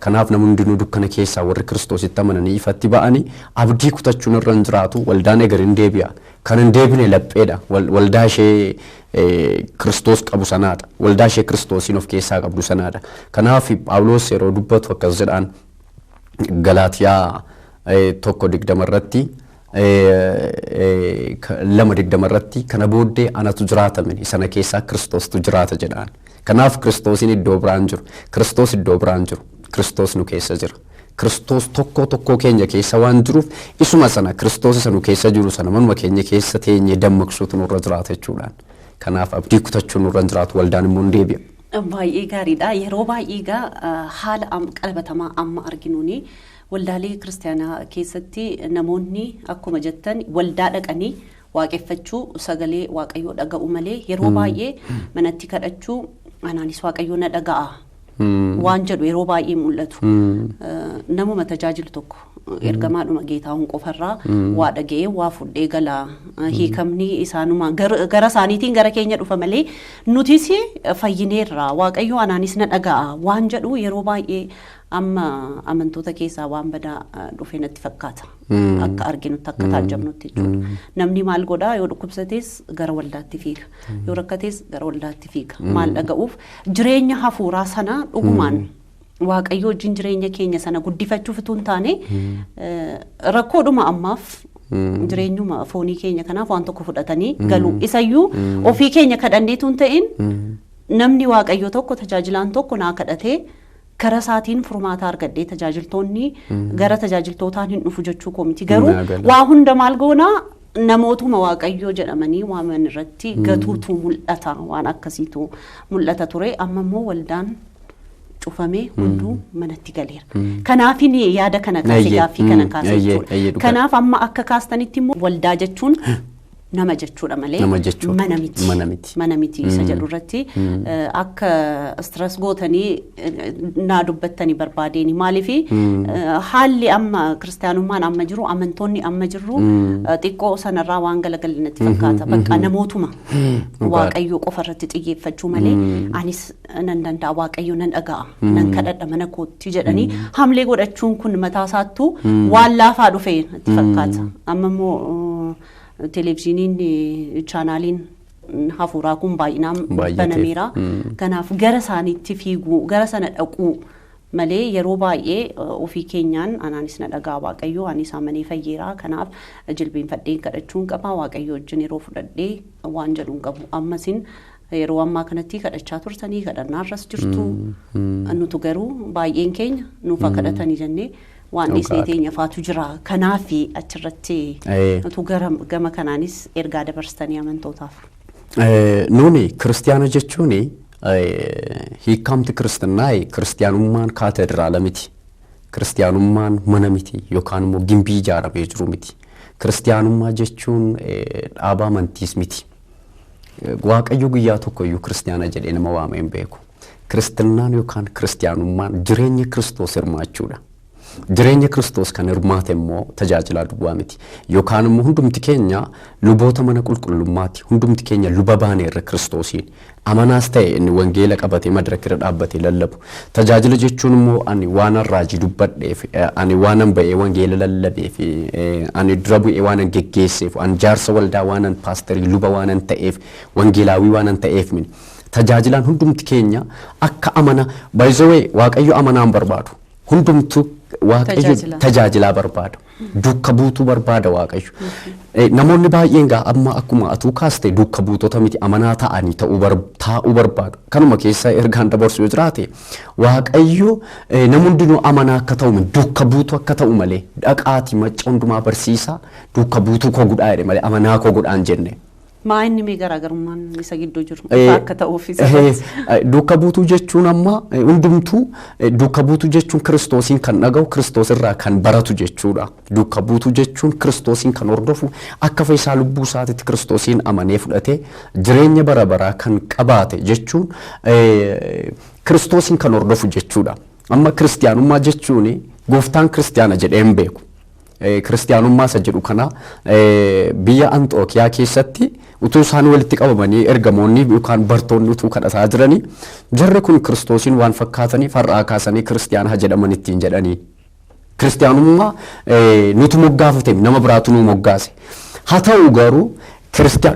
Kanaaf namni hundinuu dukkana keessaa warri Kiristoositti amananii ifatti ba'anii abdii kutachuun irra jiraatu waldaan eger hin deebi'a. Kan hin deebine lapheedha. Waldaa ishee Kiristoos qabu sanaadha. Waldaa ishee Kiristoosiin of keessaa qabdu sanaadha. Kanaaf Phaawulos yeroo dubbatu akkas jedhaan Galaatiyaa 1:20 irratti 2:20 irratti kana booddee anatu jiraatame sana keessaa Kiristoostu jiraata jedhaan. Kanaaf Kiristoosiin iddoo biraan jiru. Kiristoos iddoo biraan jiru. Kiristoos nu keessa jira. Kiristoos tokko keenya keessa waan jiruuf isuma sana Kiristoos isa nu keessa jiru sana manuma keenya keessa teenyee dammaqsuutu nurra jiraata jechuudhaan. Kanaaf abdii kutachuun nurra jiraatu waldaan immoo hin deebi'a. Baay'ee gaariidha. Yeroo baay'ee haala qalbatamaa amma arginuuni waldaalee kiristaanaa keessatti namoonni akkuma jettan waldaa dhaqanii waaqeffachuu sagalee waaqayyoo dhaga'u malee yeroo baay'ee manatti kadhachuu anaanis waaqayyoo na dhaga'a. Waan jedhu yeroo baay'ee mul'atu. Namuma tajaajilu tokko ergamaadhuma geetaawwan qofarraa waa dhaga'ee waa fudhee gala hiikamni isaanuma gara isaaniitiin gara keenya dhufa malee nutis fayyineerra waaqayyoo anaanis na dhaga'a waan jedhu yeroo baay'ee amma amantoota keessaa waan badaa dhufe natti fakkaata. Akka arginutti akka taajabnutti jechuudha. Namni maal godhaa yoo dhukkubsates gara waldaatti fiiga. Yoo rakkates gara waldaatti fiiga. Maal dhaga'uuf jireenya hafuuraa sana dhugumaan waaqayyoo wajjin jireenya keenya sana guddifachuuf utuu hin taane rakkoodhuma ammaaf jireenyuma foonii keenya kanaaf waan tokko fudhatanii galu. Isayyuu ofii keenya kadhanneetu hin ta'in namni waaqayyoo tokko tajaajilaan tokko naa kadhatee kara isaatiin furmaata argadhee tajaajiltoonni gara tajaajiltootaan hin dhufu jechuu koomiti. Garuu waa hunda maal goonaa namootuma waaqayyoo jedhamanii waaman irratti gatuutu mul'ata waan akkasiitu mul'ata ture. Amma immoo waldaan cufamee hunduu manatti galeera. Kanaaf yaada kana kaasee gaaffii kana kaasee jechuudha. Kanaaf amma akka kaastanitti immoo waldaa jechuun nama jechuudha malee mana miti isa jedhu irratti akka stress gootanii naa dubbattanii barbaadeeni maaliifi haalli amma kiristaanummaan amma jiru amantoonni amma jiru xiqqoo sanarraa waan galagalli natti fakkaata bakka namootuma waaqayyoo qofa irratti xiyyeeffachuu malee anis nan danda'a waaqayyoo nan dhaga'a nan kadhadha mana kootti jedhanii hamlee godhachuun kun mataa isaattuu waan laafaa dhufe natti fakkaata. Amma immoo televiziiniin chaanaaliin hafuuraa kun baay'inaan banameera. Kanaaf gara isaaniitti fiiguu gara sana dhaquu malee yeroo baay'ee ofii keenyaan anaanis na dhagaa waaqayyo anis amanee fayyeera kanaaf jilbeenfadhee kadhachuun qaba waaqayyo wajjin yeroo fudhadhee waan jedhuun qabu ammasin yeroo ammaa kanatti kadhachaa turtanii kadhannaarras jirtu nutu garuu baay'een keenya nuuf kadhatanii jennee waan dhiisnee teenya faatu jira kanaaf achirratti nutu gama kanaanis ergaa dabarsitanii amantootaaf. Nuuni kiristiyaana jechuun hiikamti kiristinnaa kiristiyaanummaan kaatedraala miti kiristiyaanummaan mana miti yookaan immoo gimbii ijaaramee jiru miti kiristiyaanummaa jechuun dhaabaa amantiis miti. Waaqayyo guyyaa tokko iyyuu kiristiyaana jedhee nama waamee hin beeku. Kiristinnaan yookaan kiristiyaanummaan jireenya Kiristoos hirmaachuudha. Jireenya Kiristoos kan hirmaate immoo tajaajila duwwaa miti. Yookaan immoo hundumti keenya luboota mana qulqullummaatti hundumti keenya luba baaneerra Kiristoosiin. Amanaas ta'e inni wangeela qabatee madaraka irra dhaabbatee lallabu. Tajaajila jechuun immoo ani waanan raajii dubbadheef ani waanan ba'ee wangeela lallabeef ani dura bu'ee waanan geggeesseef ani jaarsa waldaa waanan paasterii luba waanan ta'eef wangeelaawii waanan ta'eef mini. Tajaajilaan hundumti keenya akka amana baay'ee waaqayyo amanaan barbaadu. Hundumtu waaqayyo tajaajilaa barbaada. Dukka buutuu barbaada waaqayyo. Namoonni baay'een gaa amma akkuma atuu kaaste dukka buutota miti amanaa ta'anii taa'uu barbaadu. Kanuma keessa ergaan dabarsu yoo jiraate waaqayyo namoonni amanaa akka ta'u dukka buutuu akka ta'u malee dhaqaati macca hundumaa barsiisaa dukka buutuu koo godhaa jedhe malee amanaa koo godhaan jenne. Maa inni mee garaagarummaan isa gidduu jiru akka ta'uuf isa dukka buutuu jechuun amma hundumtuu dukka buutuu jechuun Kiristoosiin kan dhaga'u Kiristoos irraa kan baratu jechuudha. Dukka buutuu jechuun Kiristoosiin kan hordofu akka fayyisaa lubbuu isaatiitti Kiristoosiin amanee fudhatee jireenya bara baraa kan qabaate jechuun Kiristoosiin kan hordofu jechuudha. Amma kiristiyaanummaa jechuun gooftaan kiristiyaana jedhee hin beeku. Kiristiyaanummaa isa jedhu kana biyya Anxookiyaa keessatti utuu isaan walitti qabamanii ergamoonni yookaan bartoonni utuu kadhataa jiranii jarri kun Kiristoosiin waan fakkaataniif har'aa kaasanii kiristiyaana jedhaman ittiin jedhanii. Kiristiyaanummaa nuti moggaafate nama biraatu nu moggaase. Haa ta'u garuu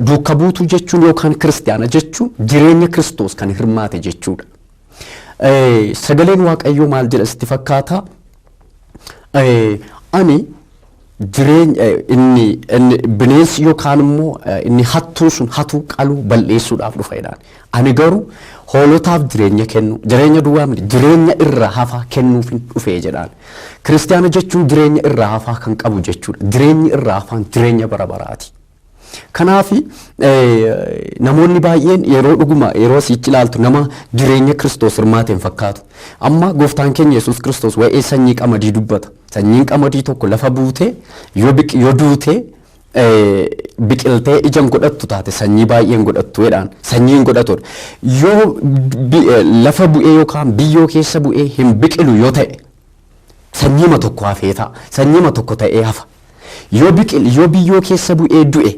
dukka buutuu jechuun yookaan kiristiyaana jechuun jireenya Kiristoos kan hirmaate jechuudha. Sagaleen Waaqayyoo maal jedha sitti fakkaata? Ani jireenya inni bineensi yookaan immoo inni hattuu sun hatuu qaluu balleessuudhaaf dhufeedhaan. Ani garuu hoolotaaf jireenya kennu jireenya duwwaa miti jireenya irraa hafaa kennuuf dhufee jedhaan. Kiristiyaana jechuun jireenya irraa hafaa kan qabu jechuudha. Jireenyi irraa hafaan jireenya bara baraati. Kanaaf namoonni baay'een yeroo sichi ilaaltu nama jireenya Kiristoos hirmaateen fakkaatu. Amma gooftaan keenya Yesuus Kiristoos waa'ee sanyii qamadii dubbata. Sanyiin qamadii tokko lafa buutee yoo duutee biqiltee ijaan godhattu taate sanyii baay'een godhattu jedhaan sanyiin godhatudha. Yoo lafa bu'ee yookaan biyyoo keessa bu'ee hin biqilu yoo ta'e sanyiima tokko hafee ta'a. Sanyiima tokko ta'ee hafa. Yoo biyyoo keessa bu'ee du'e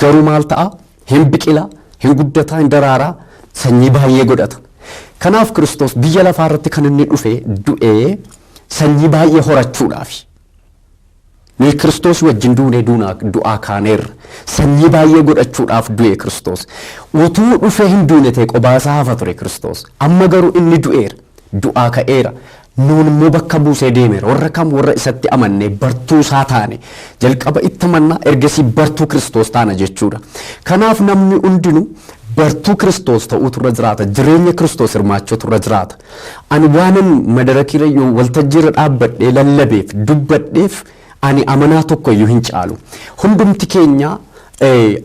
garuu maal ta'a? Hin biqila, hin guddataa, hin daraaraa, sanyii baay'ee godhata. Kanaaf Kiristoos biyya lafaa irratti kan inni dhufe du'ee sanyii baay'ee horachuudhaaf. Nuyi Kiristoos wajjin duunee du'aa kaaneerra. Sanyii baay'ee godhachuudhaaf du'e Kiristoos. Utuu dhufee hin duune ta'e qobaasaa hafa ture Kiristoos. Amma garuu inni du'eera. Du'aa ka'eera. Nuun immoo bakka buusee deemeera. Warra kam warra isatti amannee bartuu isaa taane. Jalqaba itti amannaa ergasii bartuu Kiristoos taana jechuudha. Kanaaf namni hundinuu bartuu Kiristoos ta'uu turre jiraata. Jireenya Kiristoos hirmaachuu turre jiraata. Ani waanan madarakirra yoo waltajjiirra dhaabbadhee lallabeef dubbadheef ani amanaa tokko iyyuu hin caalu. Hundumti keenya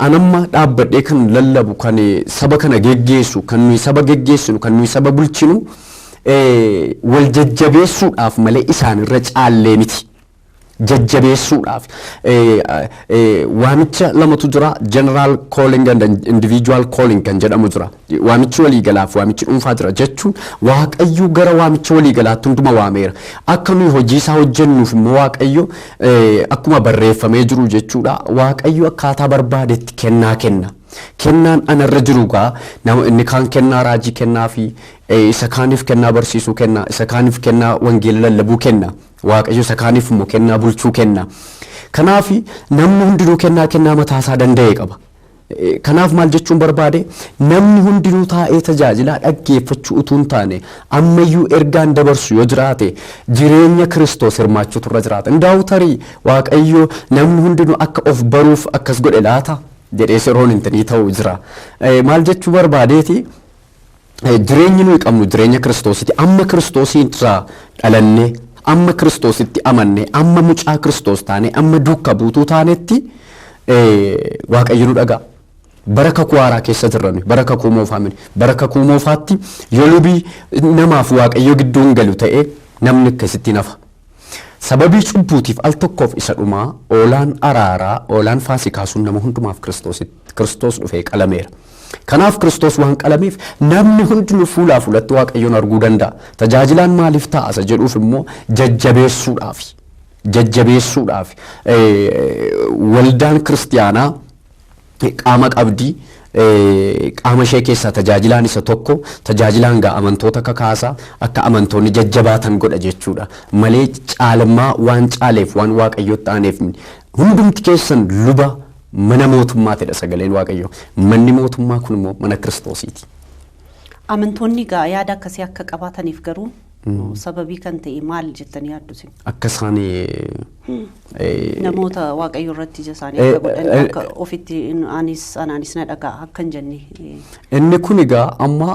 anamma dhaabbadhee kan lallabu kan saba kana geggeessu kan nuyi saba geggeessinu kan nuyi saba bulchinu wal jajjabeessuudhaaf malee isaan irra caallee miti. Jajjabeessuudhaaf waamicha lamatu jira general calling and individual calling kan jedhamu jira. Waamichi waliigalaaf waamichi dhuunfaa jira jechuun waaqayyo gara waamicha waliigalaatti hunduma waameera. Akka nuyi hojii isaa hojjennuuf immoo waaqayyo akkuma barreeffamee jiru jechuudha. Waaqayyo akkaataa barbaadetti kennaa kenna. Kennaan anarra jiru gaa inni kaan kennaa raajii kennaa fi isa kaaniif kennaa barsiisuu kenna isa kaaniif kennaa wangeela lallabuu kenna. Waaqayyo isa kaaniif immoo kennaa bulchuu kenna. Kanaaf namni hundinuu kennaa mataasaa danda'e qaba. Kanaaf maal jechuun barbaade namni hundinuu taa'ee tajaajilaa dhaggeeffachuu utuu hin taane ammayyuu ergaan dabarsu yoo jiraate jireenya Kiristoos hirmaachuutu irra jiraata. Ndaa'u tarii Waaqayyo namni hundinuu akka of baruuf akkas godhe laata jedhee seroon hin ta'uu jira. Maal jechuu barbaadeeti jireenyi nuyi qabnu jireenya Kiristoositti amma Kiristoosiin irraa dhalannee amma Kiristoositti amannee amma mucaa Kiristoos taane amma duukaa buutuu taanetti Waaqayyo nu dhaga'a. Bara kakuu haaraa keessa jirran bara kakuu moofaa miti bara kakuu moofaatti yoo lubii namaaf Waaqayyo gidduu hin galu ta'e namni akkasitti nafa. Sababii cubbuutiif al tokkoof isa dhumaa oolaan araaraa oolaan faasikaa sun nama hundumaaf Kiristoos dhufee qalameera. Kanaaf Kiristoos waan qalameef namni hundinuu fuulaa fuulatti Waaqayyoon arguu danda'a. Tajaajilaan maaliif ta'a jedhuuf immoo jajjabeessuudhaaf waldaan kiristiyaanaa qaama qabdii qaama ishee keessaa tajaajilaan isa tokko tajaajilaan gaa amantoota kakaasaa akka amantoonni jajjabaatan godha jechuudha malee caalmaa waan caaleef waan Waaqayyootti aaneef hundumti keessan luba mana mootummaatidha sagaleen Waaqayyoo manni mootummaa kun immoo mana Kiristoosiiti. Amantoonni gaa yaada akkasii akka qabaataniif garuu sababii kan ta'e maal jettanii yaaddu isin? Akka isaan namoota Waaqayyo irratti ija isaanii akka godhan akka ofitti anaanis na dhagaa akka hin jenne. Inni kun egaa amma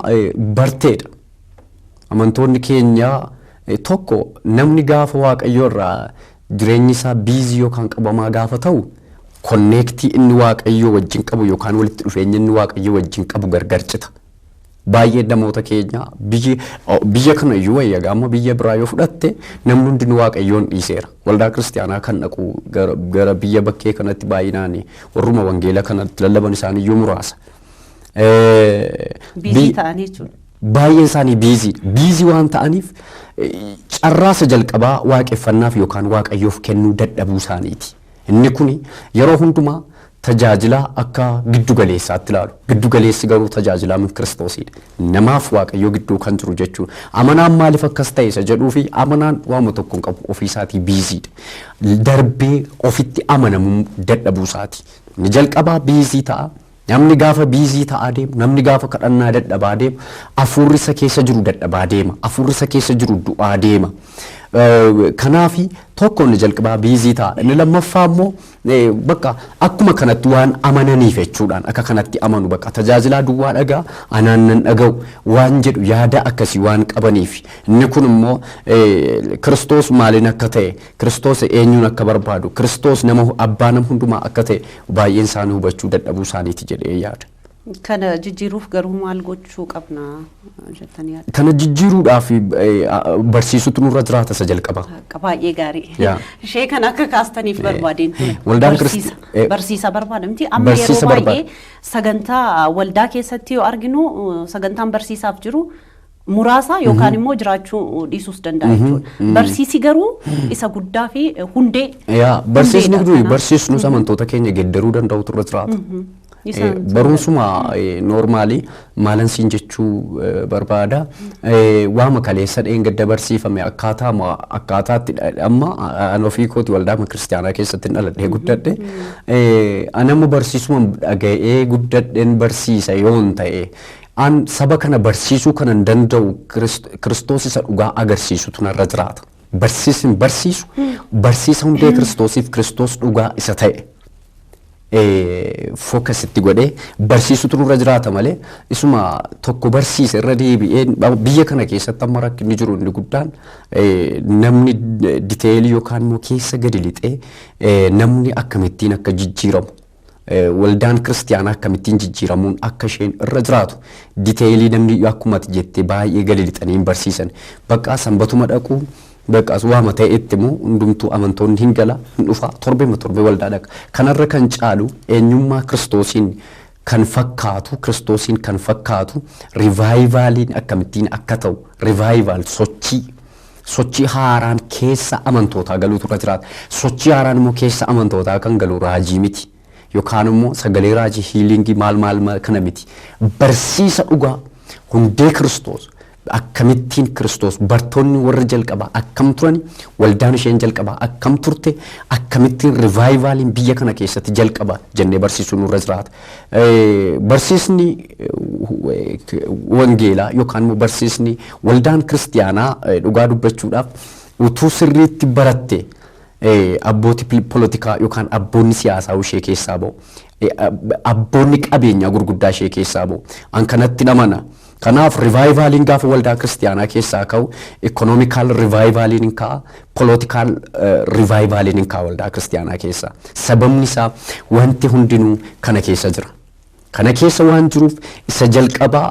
barteedha. Amantoonni keenya tokko namni gaafa Waaqayyo irraa jireenyi isaa biizii yookaan qabamaa gaafa ta'u konneektii inni Waaqayyo wajjin qabu yookaan walitti dhufeenya inni Waaqayyo wajjin qabu gargar cita. Baay'ee namoota keenya biyya kana iyyuu wayyaa amma biyya biraa yoo fudhatte namni hundi Waaqayyoon dhiiseera. Waldaa kiristiyaanaa kan dhaqu gara biyya bakkee kanatti baay'inaan warruma wangeela kanatti lallaban isaanii iyyuu muraasa. Biizii ta'anii jechuudha. Baay'een isaanii biizii waan ta'aniif carraasa jalqabaa waaqeffannaaf yookaan Waaqayyoof kennuu dadhabuu isaaniiti. Inni kun yeroo hundumaa tajaajila akka giddu galeessaatti ilaalu. Giddu galeessi garuu tajaajilaa min Kiristoosidha. Namaaf Waaqayyoo gidduu kan jiru jechuudha. Amanaan maaliif akkas ta'e isa jedhuu fi amanaan waama tokko hin qabu ofii isaatii biiziidha. Darbee ofitti amanamuu dadhabuu isaati. Ni jalqabaa biizii ta'a. Namni gaafa biizii ta'aa deemu, namni gaafa kadhannaa dadhabaa deemu, hafuurri isa keessa jiru dadhabaa deema, hafuurri isa keessa jiru du'aa deema. Kanaafi tokko inni jalqabaa biizii ta'a. Inni lammaffaa immoo bakka akkuma kanatti waan amananiif jechuudhaan akka kanatti amanu bakka tajaajilaa duwwaa dhagaa anaan dhaga'u waan jedhu yaada akkasii waan qabaniif. Inni kun immoo Kiristoos maaliin akka ta'e, Kiristoos eenyuun akka barbaadu, Kiristoos nama abbaa nama hundumaa akka ta'e baay'een isaanii hubachuu dadhabuu isaaniiti jedhee yaada. Kana jijjiiruuf garuu maal gochuu qabna jettanii yaaddu? Kana jijjiiruudhaaf barsiisutu nurra jiraata isa jalqaba. Baay'ee gaarii. Ishee kan akka kaastaniif barbaadeen ture. Waldaan barsiisa barbaada miti. Amma yeroo baay'ee sagantaa waldaa keessatti yoo arginu sagantaan barsiisaaf jiru muraasa yookaan immoo jiraachuu dhiisuus danda'a jechuudha. Barsiisi garuu isa guddaa fi hundee. Barsiisnus amantoota keenya geeddaruu danda'u turre jiraata. Barumsuma normaalii maalansiin jechuu barbaada. Waama kaleessa dheengadda barsiifame akkaataatti amma an ofii kooti waldaa kiristiyaanaa keessatti dhaladhee guddadhe. Anamma barsiisuma dhaga'ee guddadheen barsiisa yoon ta'e an saba kana barsiisuu kanan danda'u Kiristoos isa dhugaa agarsiisutu narra jiraata. Barsiisa hundee Kiristoosiif Kiristoos dhugaa isa ta'e. Fookasitti godhee barsiisutu nurra jiraata malee isuma tokko barsiisa irra deebi'ee biyya kana keessatti amma rakkinni jiru inni guddaan namni diteelii yookaan immoo keessa gadi lixee namni akkamittiin akka jijjiiramu waldaan kiristiyaanaa akkamittiin jijjiiramuun akka isheen irra jiraatu diteelii namni akkuma jettee baay'ee gadi lixanii barsiisan bakka sanbatuma dhaquu. Bakka waama ta'e itti immoo hundumtuu amantoonni hin gala hin dhufa torbee waldaa dhaqa. Kanarra kan caalu eenyummaa Kiristoosiin kan fakkaatu rivaayivaaliin akkamittiin akka ta'u rivaayivaal sochii haaraan keessa amantootaa galuutu irra jiraata. Sochii haaraan immoo keessa amantootaa kan galu raajii miti yookaan immoo sagalee raajii hiilingii maal kana miti. Barsiisa dhugaa hundee Kiristoos akkamittiin Kiristoos bartoonni warra jalqabaa akkam turan waldaan isheen jalqabaa akkam turte akkamittiin rivaayivaaliin biyya kana keessatti jalqaba jennee barsiisuu nurra jiraata. Barsiisni wangeelaa yookaan immoo barsiisni waldaan kiristiyaanaa dhugaa dubbachuudhaaf utuu sirriitti baratte abbootii poolitikaa yookaan abboonni siyaasaa ishee keessaa ba'u abboonni qabeenyaa gurguddaa ishee keessaa ba'u an kanatti namana. Kanaaf rivaayivaaliin gaafa waldaa kiristiyaanaa keessaa ka'u ikonoomikaal rivaayivaaliin hin ka'a poolitikaal rivaayivaaliin hin ka'a waldaa kiristiyaanaa keessaa. Sababni isaa wanti hundinuu kana keessa jira. Kana keessa waan jiruuf isa jalqabaa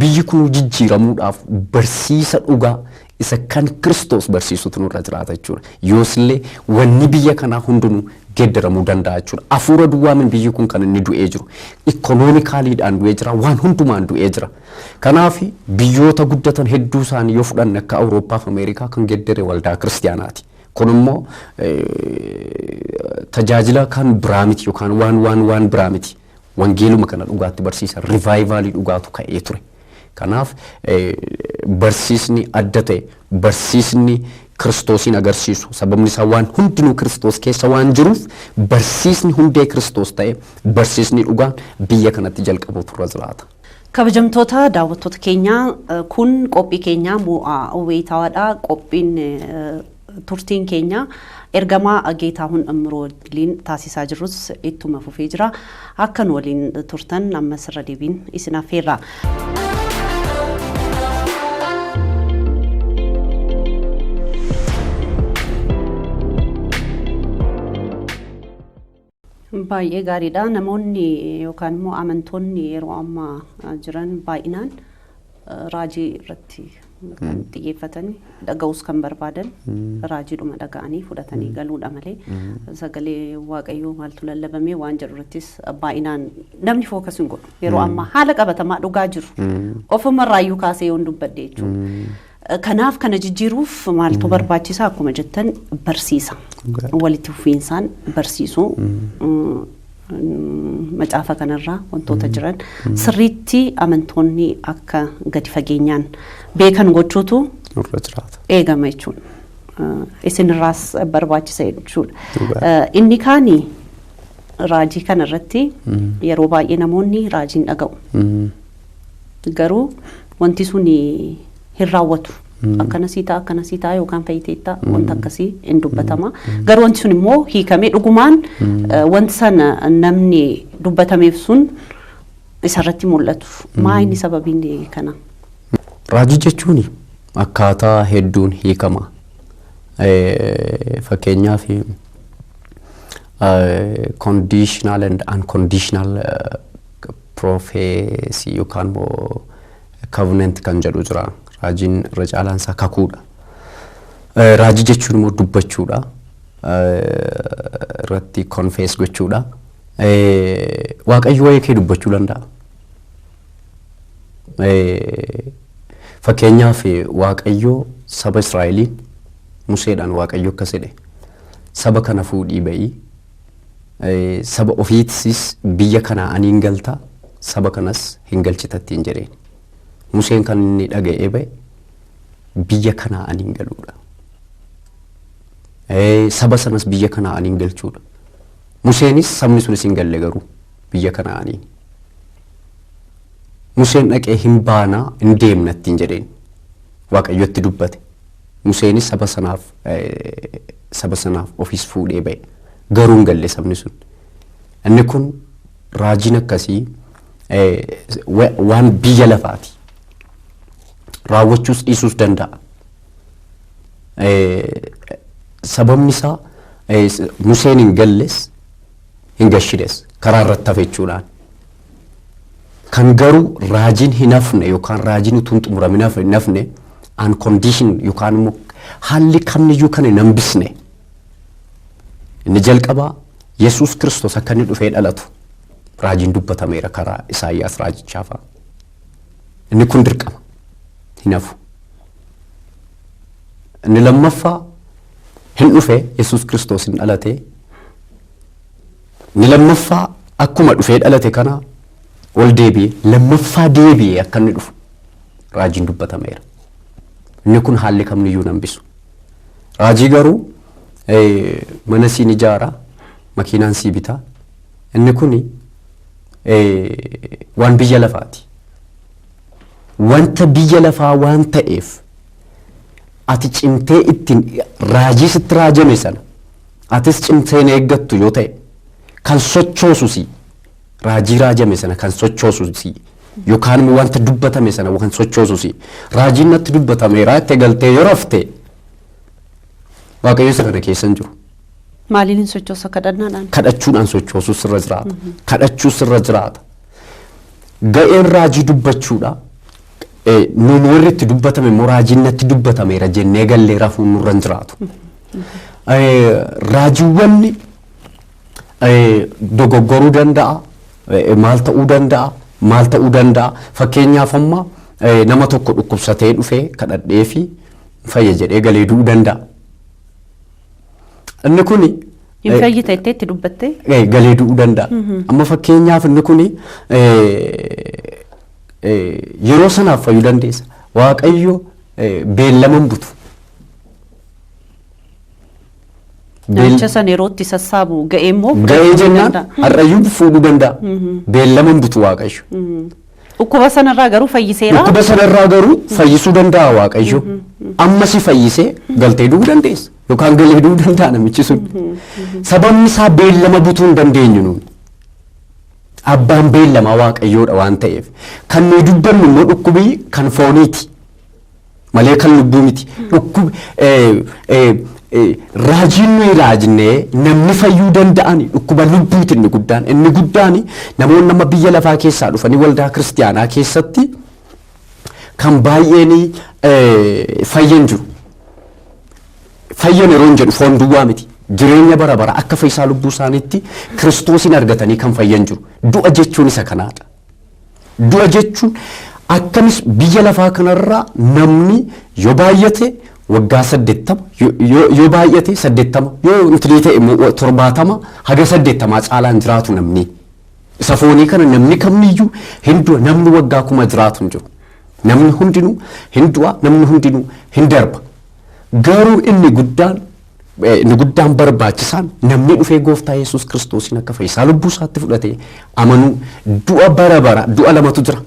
biyyi kun jijjiiramuudhaaf barsiisa dhugaa isa kan Kiristoos barsiisutu nurra jiraata jechuudha. Yoos illee wanni biyya kanaa hundinuu geeddaramuu danda'a jechuudha. Afuura duwwaa min biyyi kun kan inni du'ee jiru. Ikonoomikaaliidhaan du'ee jira. Waan hundumaan du'ee jira. Kanaaf biyyoota guddatan hedduu isaanii yoo fudhanne akka Awurooppaa fi Ameerikaa kan geeddare waldaa kiristiyaanaati. Kun immoo tajaajila kan biraa miti yookaan waan biraa miti. Wangeeluma kana dhugaatti barsiisa. Rivaayivaalii dhugaatu ka'ee ture. Kanaaf barsiisni adda ta'e barsiisni Kiristoosiin agarsiisu sababni isaa waan hundinuu Kiristoos keessa waan jiruuf barsiisni hundee Kiristoos ta'e barsiisni dhugaan biyya kanatti jalqabu turre jiraata. Kabajamtoota daawwattoota keenya kun qophii keenya mo'aa wayitaadha. Qophiin turtiin keenya ergamaa Geetaahun Amiroo waliin taasisaa jirus ittuma fufee jira. Akka nu waliin turtan ammas irra deebiin isin affeerra. Baay'ee gaariidha. Namoonni yookaan immoo amantoonni yeroo ammaa jiran baay'inaan raajii irratti kan xiyyeeffatanii dhaga'uus kan barbaadan raajiidhuma dhaga'anii fudhatanii galuudha malee sagalee waaqayyoo maaltu lallabamee waan jedhu irrattis baay'inaan namni fookas hin godhu. Yeroo ammaa haala qabatamaa dhugaa jiru ofumarraayyuu kaasee yoon dubbadde jechuudha. Kanaaf kana jijjiiruuf maaltu barbaachisaa akkuma jettan barsiisa. Walitti fufiinsaan barsiisuu macaafa kanarraa wantoota jiran sirriitti amantoonni akka gadi fageenyaan beekan gochuutu eegama jechuudha. Isinirraas barbaachisa jechuudha. Inni kaani raajii kanarratti yeroo baay'ee namoonni raajiin dhaga'u. Garuu wanti suni hin raawwatu. Akkana siitaa yookaan fayyiteetta wanta akkasii hin dubbatama. Garuu wanti sun immoo hiikamee dhugumaan wanti sana namni dubbatameef sun isarratti mul'atu. Maa inni sababiin kana? Raajii jechuun akkaataa hedduun hiikama. Fakkeenyaaf conditional and unconditional prophecy yookaan covenant kan jedhu jira. Raajiin irra caalaan isaa kakuudha. Raajii jechuun immoo dubbachuudha. Irratti confess gochuudha. Waaqayyo waa'ee kee dubbachuu danda'a. Fakkeenyaaf Waaqayyo saba Israa'eliin Museedhaan Waaqayyo akkas jedhe. Saba kana fuudhii ba'ii. Saba ofiitis biyya kanaa aniin galtaa. Saba kanas hin galchitattiin jedheen. Museen kan inni dhaga'ee ba'e biyya kanaa aniin galuudha. Saba sanas biyya kanaa aniin galchuudha. Museenis sabni sunis hin galle garuu biyya kanaa aniin. Museen dhaqee hin baanaa hin deemnattiin jedheen Waaqayyotti dubbate. Museenis saba sanaaf ofiis fuudhee ba'e garuu hin galle sabni sun. Inni kun raajiin akkasii waan biyya lafaati. Raawwachuus dhiisuus danda'a. Sababni isaa Museen hin galles hin gashides karaa irratti hafe jechuudhaan. Kan garuu raajiin hin hafne yookaan raajiin utuu hin xumuramin hin hafne unconditional yookaan immoo haalli kamiyyuu kan hin hambisne. Inni jalqabaa Yesuus Kiristoos akka inni dhufee dhalatu raajiin dubbatameera karaa Isaayyaas raajichaafaa. Inni kun dirqama. Hinafu. Inni lammaffaa hin dhufe Yesuus Kiristoos hin dhalate. Inni lammaffaa akkuma dhufee dhalate kana ol deebi'ee lammaffaa deebi'ee akka inni dhufu raajiin dubbatameera. Inni kun haalli kamiyyuu nan bisu. Raajii garuu mana siin ijaara, makiinaan sii bitaa. Inni kun waan biyya lafaati. Wanta biyya lafaa waan ta'eef ati cimtee ittiin raajii sitti raajame sana atis cimtee eeggattu yoo ta'e kan sochoosusi raajii raajame sana kan sochoosusi yookaan wanta dubbatame sana kan sochoosusi raajiin natti dubbatameera itti galtee yoo rafte waaqayyo sana keessa hin jiru. Maaliin sochoosa kadhannaadhaan? Kadhachuudhaan sochoosuu sirra jiraata. Kadhachuu sirra jiraata. Ga'een raajii dubbachuudha. Nuun warri itti dubbatame immoo raajiin natti dubbatameera jennee gallee rafuun nurra hin jiraatu. Raajiiwwan dogoggoruu danda'a, maal ta'uu danda'a, maal ta'uu danda'a. Fakkeenyaaf amma nama tokko dhukkubsatee dhufee kadhadhee fi fayya jedhee galee du'uu danda'a. Inni kuni hin fayyita itti dubbattee galee du'uu danda'a. Amma fakkeenyaaf inni kuni yeroo sanaaf fayyuu dandeessa. Waaqayyo beellama hin butu. Namicha sana yeroo itti sassaabu ga'ee immoo ga'ee jennaan har'ayyuu fuudhuu danda'a. Beellama hin butu Waaqayyo. Dhukkuba sanarraa garuu fayyiseera. Dhukkuba sanarraa garuu fayyisuu danda'a Waaqayyo. Amma si fayyisee galtee du'uu dandeessa yookaan galee du'uu danda'a namichi sun. Sababni isaa beellama butuu hin dandeenyu nuuni. Abbaan beellama Waaqayyoodha waan ta'eef kan nuyi dubbannu immoo dhukkubii kan fooniiti malee kan lubbuu miti. Raajiin nuyi raajnee namni fayyuu danda'ani dhukkuba lubbuuti inni guddaan. Inni guddaan namoonni nama biyya lafaa keessaa dhufanii waldaa kiristiyaanaa keessatti kan baay'een fayyan jiru. Fayyan yeroo hin jedhu foon duwwaa miti. Jireenya bara bara akka fayyisaa lubbuu isaaniitti Kiristoosin argatanii kan fayyan jiru. Du'a jechuun isa kanaadha. Du'a jechuun akkamis biyya lafaa kanarraa namni yoo baay'ate waggaa 80 yoo baay'ate 80 yoo intilii ta'e 70 haga 80 caalaan jiraatu namni. Isa foonii kana namni kamiyyuu hin du'a namni waggaa 1000 jiraatu hin jiru. Namni hundinuu hin du'a namni hundinuu hin darba. Garuu inni guddaan barbaachisaan namni dhufee gooftaa Yesuus Kiristoosin akka fayyisaa lubbuu isaatti fudhatee amanuu du'a bara bara du'a lamatu jira.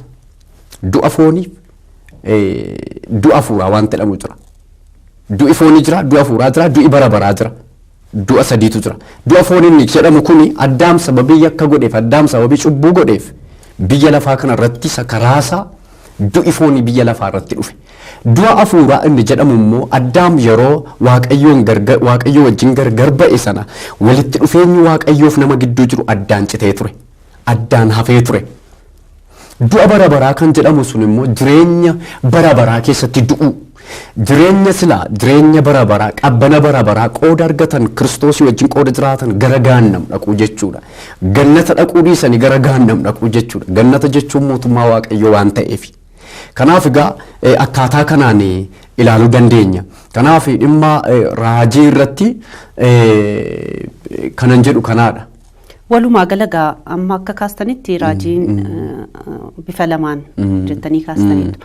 Du'a fooniif du'a hafuuraa waan jedhamu jira. Du'i foonii jira, du'a hafuuraa jira, du'i bara baraa jira. Du'a sadiitu jira. Du'a fooniin jedhamu kuni Addaam sababii yakka godheef, Addaam sababii cubbuu godheef biyya lafaa kana irratti sakaraasaa du'i foonii biyya lafaa irratti dhufe. Du'a hafuuraa inni jedhamu immoo Addaam yeroo Waaqayyo wajjin gargar ba'e sana walitti dhufeenyi Waaqayyoof nama gidduu jiru addaan citee ture. Addaan hafee ture. Du'a bara baraa kan jedhamu sun immoo jireenya bara baraa keessatti du'u. Jireenya bara baraa qabbana bara baraa qooda argatan Kiristoosii wajjin qooda jiraatan gara gaannam dhaquu jechuudha. Gannata dhaquu dhiisanii gara gaannam dhaquu jechuudha. Gannata jechuun mootummaa Waaqayyoo waan ta'eef. Kanaaf egaa akkaataa kanaan ilaaluu dandeenya. Kanaaf dhimma raajii irratti kanan jedhu kanaadha. Walumaa galagaa amma akka kaastanitti raajiin bifa lamaan jettanii kaastanidha.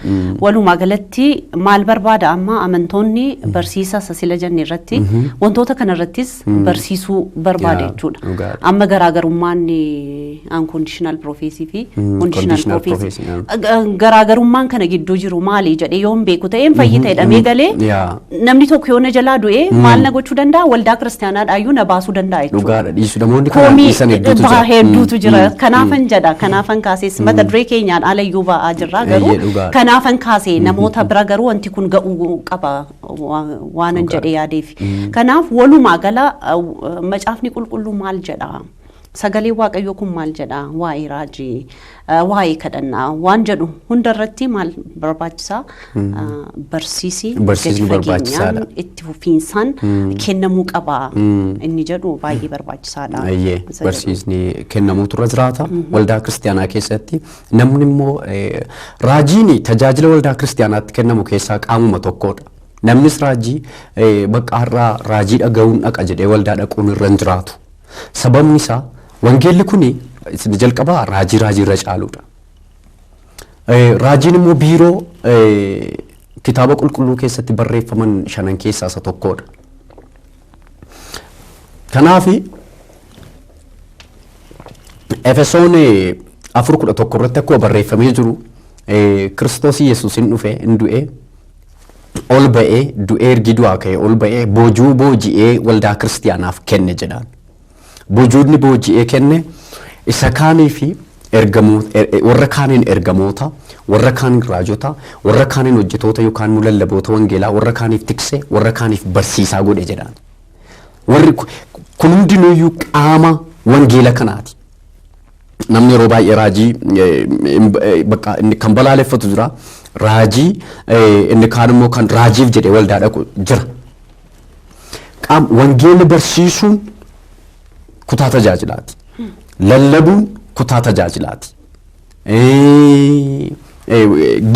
Walumaa galatti maal barbaada amma amantoonni barsiisa sasila jenne irratti wantoota kana irrattis barsiisuu barbaada jechuudha. Amma garaagarummaan unconditional prophecy fi conditional prophecy garaagarummaan kana gidduu jiru maali jedhee yoon beeku ta'een fayyita jedhamee galee namni tokko yoo na jalaa du'ee maal na gochuu danda'a waldaa kiristaanaadhaayyuu na baasuu danda'a jechuudha. Dhugaadha dhiisu namoonni kanaan dhiisan hedduutu jira. Kanaafan jedha kanaafan kaasees mata duree keenyaan alayyuu ba'aa jirra garuu kanaafan kaasee namoota bira garuu wanti kun ga'uu qaba waanan jedhee yaadeef. Kanaaf walumaa gala macaafni qulqulluu maal jedha? Sagalee Waaqayyoo kun maal jedha? Waa'ee raajii, waa'ee kadhannaa waan jedhu hundarratti maal barbaachisaa? Barsiisni barbaachisaadha. Itti fufiinsaan kennamuu qaba inni jedhu baay'ee barbaachisaadha. Barsiisni kennamuutu irra jiraata waldaa kiristaanaa keessatti. Namni immoo raajiin tajaajila waldaa kiristaanaatti kennamu keessaa qaamuma tokkodha. Namnis raajii bakka har'aa raajii dhaga'uun dhaqa jedhee waldaa dhaquun irra hin jiraatu. Sababni isaa wangeelli kuni isin jalqabaa raajii irra caaluudha. Raajiin immoo biiroo kitaaba qulqulluu keessatti barreeffaman shanan keessaa isa tokkodha. Kanaaf Efesoon 4:11 irratti akkuma barreeffamee jiru Kiristoos Yesuus hin dhufe hin du'e ol ba'ee du'ee ergi du'aa ka'ee ol ba'ee boojuu booji'ee waldaa kiristaanaaf kenne jedhaan. Boojuudni booji'ee kenne isa kaanii fi warra kaaniin ergamoota, warra kaaniin raajota, warra kaaniin hojjetoota yookaan lallaboota wangeelaa, warra kaaniif tiksee, warra kaaniif barsiisaa godhe jedhaan. Warri kun hundinuyyuu qaama wangeela kanaati. Namni yeroo baay'ee raajii bakka inni kan balaaleffatu jira. Raajii inni kaan immoo kan raajiif jedhee waldaa dhaqu jira. Wangeela barsiisuun kutaa tajaajilaati. Lallabuun kutaa tajaajilaati.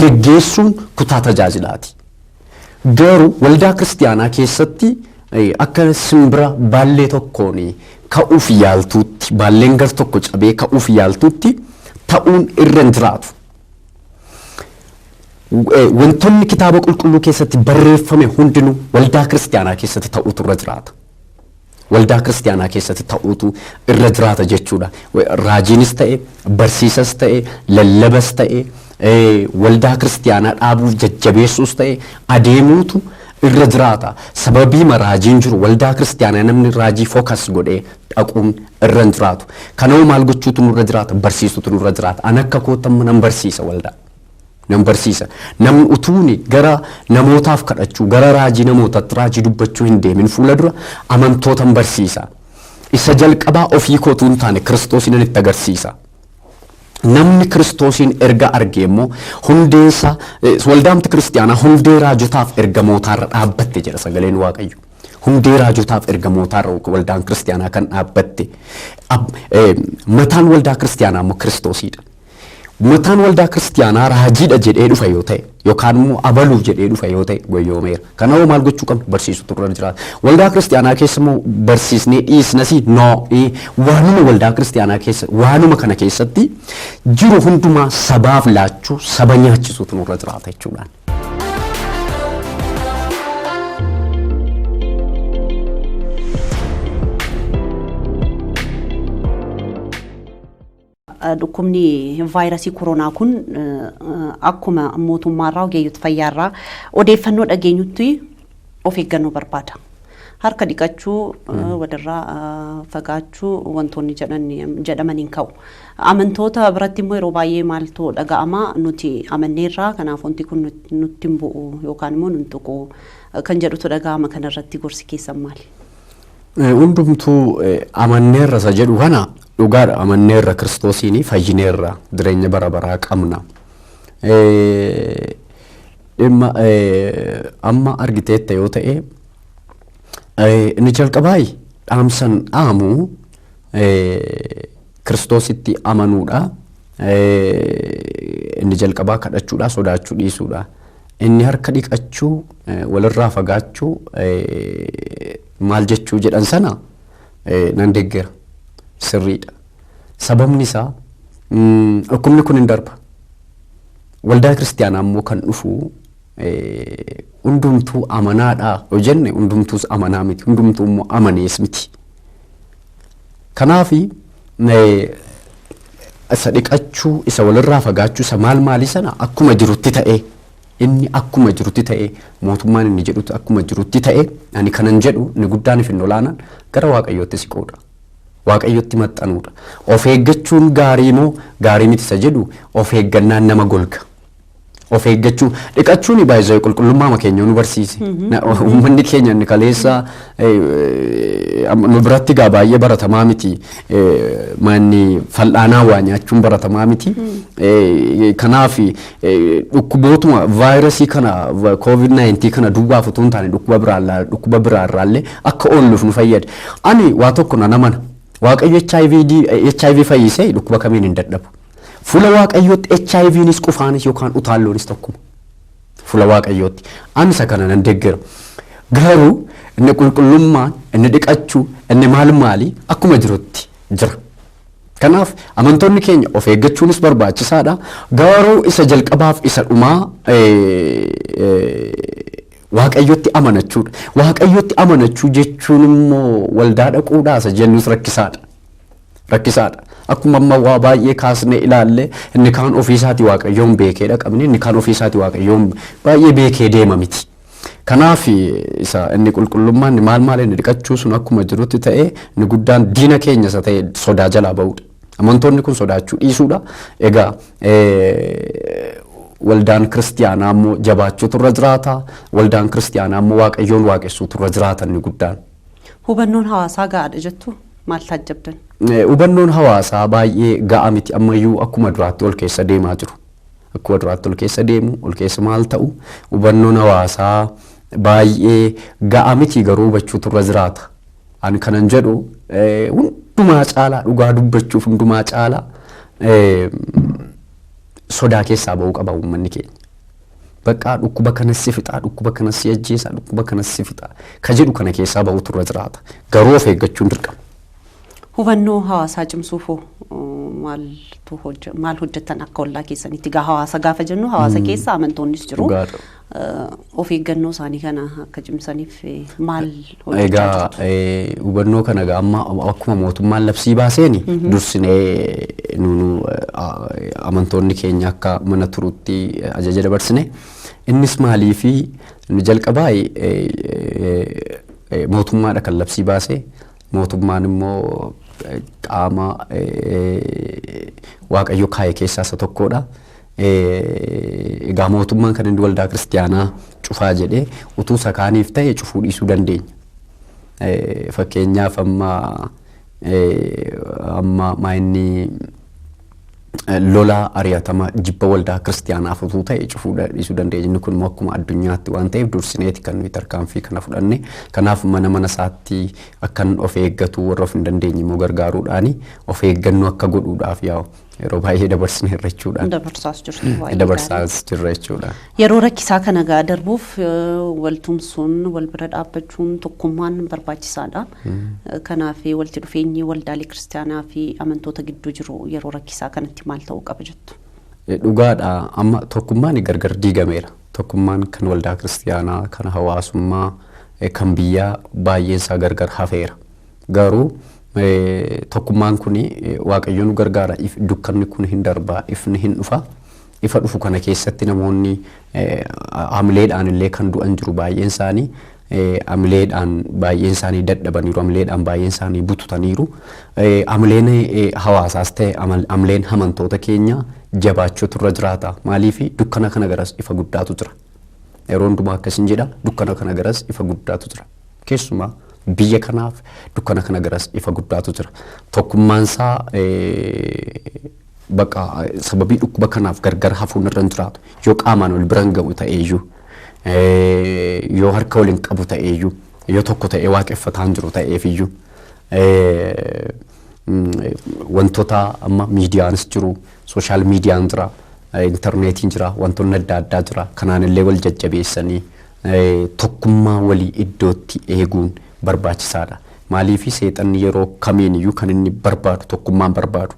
Geggeessuun kutaa tajaajilaati. Garuu waldaa kiristaanaa keessatti akka simbira baallee tokkoon ka'uuf yaaltuutti baalleen gar tokko cabee ka'uuf yaaltuutti ta'uun irra hin jiraatu. Wantoonni kitaaba qulqulluu keessatti barreeffame hundinuu waldaa kiristaanaa keessatti ta'uutu irra jiraata. Waldaa kiristaanaa keessatti ta'uutu irra jiraata jechuudha. Raajiinis ta'e, barsiisas ta'e, lallabas ta'e, waldaa kiristaanaa dhaabuuf jajjabeessuus ta'e adeemuutu irra jiraata. Sababii raajiin jiru waldaa kiristaanaa namni raajii fookas godhee dhaquun irra hin jiraatu. Kanaafuu maal gochuutu nurra jiraata? Barsiisuutu nurra jiraata. An akka kootan nan barsiisa waldaa. Nan barsiisa. Namni utuuni gara namootaaf kadhachuu, gara raajii namootatti raajii dubbachuu hin deemin fuula dura amantootan barsiisa. Isa jalqabaa ofii kootuu hin taane Kiristoosiin itti agarsiisa. Namni Kiristoosiin erga argee immoo hundeessa waldaamti kiristaanaa hundee raajotaaf ergamootaarra dhaabbatte jedha sagaleen Waaqayyo. Hundee raajotaaf ergamootaarra waldaan kiristaanaa kan dhaabbatte. Mataan waldaa kiristaanaa immoo Kiristoosidha. Mataan waldaa kiristaanaa raajiidha jedhee dhufa yoo ta'e yookaan immoo abaluuf jedhee dhufa yoo ta'e goyyoomeera. Kanaafuu maal gochuu qabna? Barsiisuutu irra jiraata. Waldaa kiristaanaa keessa immoo barsiisnee dhiisnasi waanuma waldaa kiristaanaa keessa waanuma kana keessatti jiru hundumaa sabaaf laachuu saba nyaachisuutu irra jiraata jechuudha. Dhukkubni vaayirasii koronaa kun akkuma mootummaarraa ogeeyyota fayyaarraa odeeffannoo dhageenyutti of eeggannoo barbaada. Harka dhiqachuu, walirraa fagaachuu wantoonni jedhamaniin ka'u. Amantoota biratti immoo yeroo baay'ee maaltu dhaga'ama nuti amanneerraa kanaaf wanti kun nutti hin bu'u yookaan immoo nun tuqu kan jedhutu dhaga'ama kanarratti gorsi keessan maali? Hundumtuu amanneerra isa jedhu kana dhugaadha. Amanneerra Kiristoosiin fayyineerra jireenya bara baraa qabna. Dhimma amma argiteetta yoo ta'e inni jalqabaa dhaamsan dhaamu Kiristoositti amanuudha. Inni jalqabaa kadhachuudha, sodaachuu dhiisuudha. Inni harka dhiqachuu, walirraa fagaachuu maal jechuu jedhan sana nan deeggera. Sirriidha. Sababni isaa dhukkubni kun hin darba. Waldaa kiristaanaa immoo kan dhufu hundumtuu amanaadha yoo jenne hundumtuus amanaa miti. Hundumtuu immoo amanees miti. Kanaaf isa dhiqachuu isa walirraa fagaachuu isa maalii sana akkuma jirutti ta'e inni akkuma jirutti ta'e mootummaan inni jedhutu akkuma jirutti ta'e ani kanan jedhu ni guddaan fi olaanaan gara Waaqayyootti siquudha. Waaqayyotti maxxanuudha. Of eeggachuun gaarii moo gaarii miti isa jedhu of eeggannaan nama golga. Of eeggachuun dhiqachuun baay'ee qulqullummaa keenya nu barsiise. Uummanni keenya inni kaleessa nu biratti gaa baay'ee baratamaa miti. Manni fal'aanaa waa nyaachuun baratamaa miti. Kanaaf dhukkubootuma vaayirasii kana COVID-19 kana duwwaaf utuu hin taane dhukkuba biraarraallee akka oolluuf nu fayyada. Ani waa tokko nan amana. Waaqayyo HIV fayyisee dhukkuba kamiin hin dadhabu. Fuula Waaqayyootti HIVnis qufaanis yookaan utaalloonis tokkuma. Fuula Waaqayyootti. Ani isa kana nan deeggera. Garuu inni qulqullummaan, inni dhiqachuu, inni maali akkuma jirutti jira. Kanaaf amantoonni keenya of eeggachuunis barbaachisaadha. Garuu isa jalqabaaf isa dhumaa Waaqayyotti amanachuudha. Waaqayyotti amanachuu jechuun immoo waldaa dhaquudhaa isa jennus rakkisaadha. Rakkisaadha. Akkuma amma waa baay'ee kaasnee ilaalle inni kaan ofiisaati Waaqayyoon beekee dhaqabne inni kaan ofiisaati Waaqayyoon baay'ee beekee deema miti. Kanaaf isa inni qulqullummaan maal inni dhiqachuu sun akkuma jirutti ta'ee inni guddaan diina keenya isa ta'e sodaa jalaa ba'uudha. Amantoonni kun sodaachuu dhiisuudha. Egaa waldaan kiristiyaanaa immoo jabaachuu turre jiraata. Waldaan kiristiyaanaa immoo Waaqayyoon waaqessuu turre jiraata inni guddaan. Hubannoon hawaasaa gaadha jettu maal taajjabdan? Hubannoon hawaasaa baay'ee ga'a miti ammayyuu akkuma duraatti ol keessa deemaa jiru. Akkuma duraatti ol keessa deemu ol keessa maal ta'u hubannoon hawaasaa baay'ee ga'a miti garuu hubachuu turre jiraata. Ani kanan jedhu hundumaa caalaa dhugaa dubbachuuf hundumaa caalaa sodaa keessaa ba'uu qaba uummanni keenya. Bakka dhukkuba kanas si fixaa, dhukkuba kanas si ajjeesa, dhukkuba kanas si fixaa ka jedhu kana keessaa ba'uu turre jiraata. Garuu of eeggachuun dirqama. Hubannoo hawaasaa cimsuuf maal hojjetan akka ollaa keessanitti hawaasa gaafa jennu hawaasa keessa amantoonnis jiru. Of eeggannoo isaanii kana akka cimsaniif maal hojjechaa jirtu? Hubannoo kana amma akkuma mootummaan labsii baaseeni dursinee amantoonni keenya akka mana turuutti ajaja dabarsine. Innis maaliifi inni jalqabaa mootummaadha kan labsii baasee. Mootummaan immoo qaama Waaqayyo kaa'e keessaa isa tokkodha. Egaa mootummaan kan inni waldaa kiristiyaanaa cufaa jedhee utuu sakaaniif ta'e cufuu dhiisuu dandeenya. Fakkeenyaaf amma maayinni lola ari'atama jibba waldaa kiristiyaanaaf utuu ta'e cufuu dhiisuu dandeenya. Inni kun immoo akkuma addunyaatti waan ta'eef dursineeti kan nuyi tarkaanfii kana fudhanne. Kanaaf mana isaatti akkan of eeggatu warra of hin dandeenye immoo gargaaruudhaani of eeggannoo akka godhuudhaaf yaa'u yeroo baay'ee dabarsine irra jechuudha. Dabarsaas jirtu baay'ee. Dabarsaas jirra jechuudha. Yeroo rakkisaa kana gaa darbuuf waltumsuun wal bira dhaabbachuun tokkummaan barbaachisaadha. Kanaaf walitti dhufeenyi waldaalee kiristiyaanaa fi amantoota gidduu jiru yeroo rakkisaa kanatti maal ta'uu qaba jettu? Dhugaadha. Amma tokkummaan gargar diigameera. Tokkummaan kan waldaa kiristiyaanaa kan hawaasummaa kan biyyaa baay'een isaa gargar hafeera. Garuu tokkummaan kuni Waaqayyoon gargaara dukkanni kun hin darbaa ifni hin dhufa. Ifa dhufu kana keessatti namoonni hamileedhaan illee kan du'an jiru baay'een isaanii hamileedhaan baay'een isaanii dadhabaniiru hamileedhaan baay'een isaanii bututaniiru. Hamileen hawaasaas ta'e hamileen amantoota keenya jabaachuu turre jiraata. Maaliifi dukkana kana garas ifa guddaatu jira. Yeroo hundumaa akkasiin jedha dukkana kana garas ifa guddaatu jira. Keessumaa biyya kanaaf dukkana kana garas ifa guddaatu jira. Tokkummaan isaa bakka sababii dhukkuba kanaaf gargar hafuun irra hin jiraatu. Yoo qaamaan wal biraan ga'u ta'eeyyuu yoo harka waliin qabu ta'eeyyuu yoo tokko ta'ee waaqeffataan jiru ta'eefiyyuu wantoota amma miidiyaanis jiru sooshaal miidiyaan jira intarneetiin jira wantoonni adda addaa jira kanaan illee wal jajjabeessanii tokkummaa walii iddootti eeguun barbaachisaadha. Maaliifi seexanni yeroo kamiiniyyuu kan inni barbaadu tokkummaan barbaadu.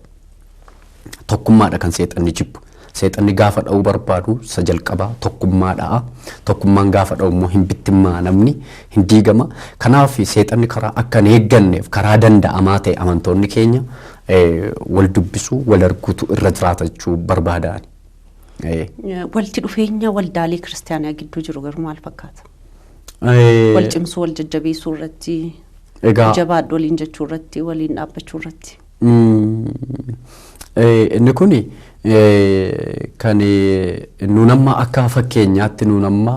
Tokkummaadha kan seexanni jibbu. Seexanni gaafa dha'uu barbaadu isa jalqabaa tokkummaadha. Tokkummaan gaafa dha'u immoo hin bittimmaa namni hin diigama. Kanaaf seexanni karaa akka hin eegganneef karaa danda'amaa ta'e amantoonni keenya wal dubbisuu wal arguutu irra jiraata jechuu barbaadaan. Walitti dhufeenya waldaalee kiristiyaanaa gidduu jiru garuu maal fakkaata? Wal cimsuu wal jajjabeessuu irratti jabaadhu waliin jechuu irratti waliin dhaabbachuu irratti. Inni kuni kan nuun amma akka fakkeenyaatti nuun amma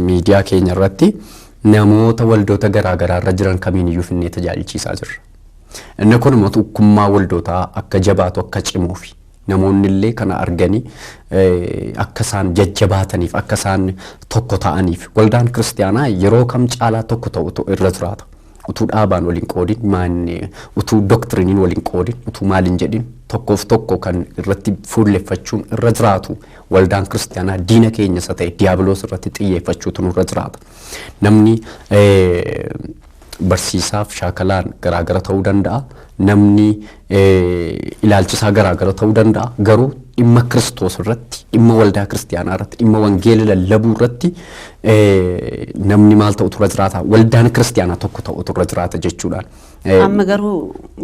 miidiyaa keenya irratti namoota waldoota garaagaraa irra jiran kamiiniyyuu finnee tajaajilchiisaa jirra. Inni kun immoo tokkummaa waldootaa akka jabaatu akka cimuufi namoonni illee kana arganii akka isaan jajjabaataniif akka isaan tokko ta'aniif waldaan kiristiyaanaa yeroo kam caalaa tokko ta'utu irra jiraata. Utuu dhaabaan waliin qoodin maanne utuu doktiriiniin waliin qoodin utuu maaliin jedhin tokkoof tokko kan irratti fuulleffachuun irra jiraatu waldaan kiristiyaanaa diina keenya isa ta'e diiyaabiloos irratti xiyyeeffachuutu nurra jiraata. Namni barsiisaaf shaakalaan garaagara ta'uu danda'a. Namni ilaalchisaa garaagara ta'uu danda'a. Garuu dhimma Kiristoos irratti, dhimma waldaa kiristaanaa irratti, dhimma wangeela lallabuu irratti namni maal ta'u turre jiraata. Waldaan kiristaanaa tokko ta'u turre jiraata jechuudhaan. Amma garuu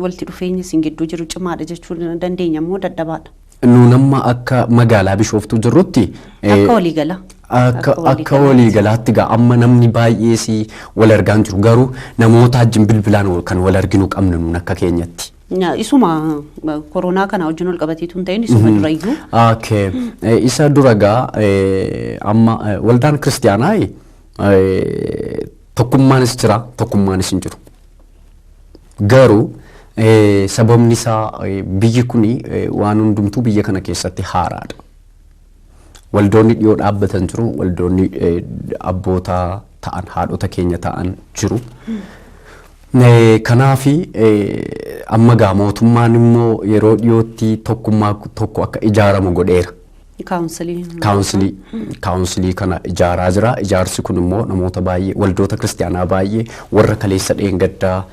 walitti dhufeenyi isin gidduu jiru cimaadha jechuu dandeenya moo dadhabaadha? Nuun amma akka magaalaa Bishooftuu jirrutti akka waliigala. Akka waliigalaatti gaa amma namni baay'ees wal argaa jiru. Garuu namoota wajjin bilbilaan kan wal arginu qabna nuun akka keenyatti. Isuma koronaa kana wajjin wal qabateetu hin ta'in isuma durayyuu. Isa dura gaa amma waldaan kiristaanaa tokkummaanis jira, tokkummaanis hin jiru. Garuu sababni isaa biyyi kuni waan hundumtuu biyya kana keessatti haaraadha. Waldoonni dhiyoo dhaabbatan jiru, waldoonni abboota ta'an, haadhota keenya ta'an jiru. Kanaafi amma gaa mootummaan immoo yeroo dhiyootti tokkummaa tokko akka ijaaramu godheera. Kaawunsilii kana ijaaraa jira. Ijaarsi kun immoo namoota baay'ee, waldoota kiristaanaa baay'ee warra kaleessa dheengaddaa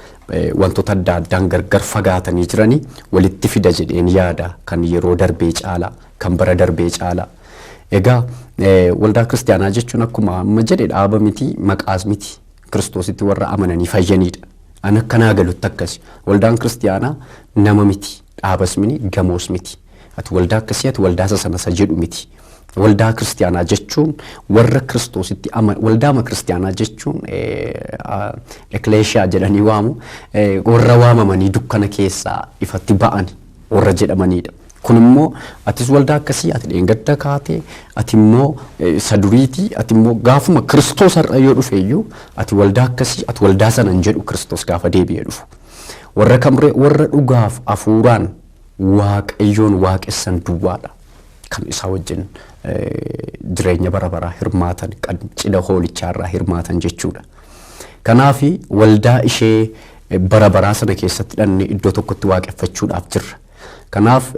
wantoota adda addaan gargar fagaatanii jiranii walitti fida jedheen yaada. Kan yeroo darbee caalaa, kan bara darbee caalaa. Egaa waldaa kiristaanaa jechuun akkuma amma jedhe dhaaba miti, maqaas miti. Kiristoositti warra amananii fayyanidha. An akkanaa galutti akkasi. Waldaan kiristaanaa nama miti, dhaabas miti, gamoos miti. Ati waldaa akkasii, ati waldaa sana jedhu miti. Waldaa kiristaanaa jechuun warra Kiristoositti waldaama kiristaanaa jechuun ekleeshiyaa jedhanii waamu, warra waamamanii dukkana keessaa ifatti ba'an warra jedhamanidha. Kun immoo atis waldaa akkasii, ati dheengadda kaatee, ati immoo saduriitii, ati immoo gaafuma Kiristoos har'a yoo dhufe iyyuu ati waldaa akkasii, ati waldaa sana hin jedhu Kiristoos gaafa deebi'ee dhufu. Warra kamree warra dhugaaf hafuuraan Waaqayyoon waaqessan duwwaadha. Kan isaa wajjin jireenya bara baraa hirmaatan, cidha hoolichaarraa hirmaatan jechuudha. Kanaafi waldaa ishee bara baraa sana keessatti dhanne iddoo tokkotti waaqeffachuudhaaf jirra. Kanaaf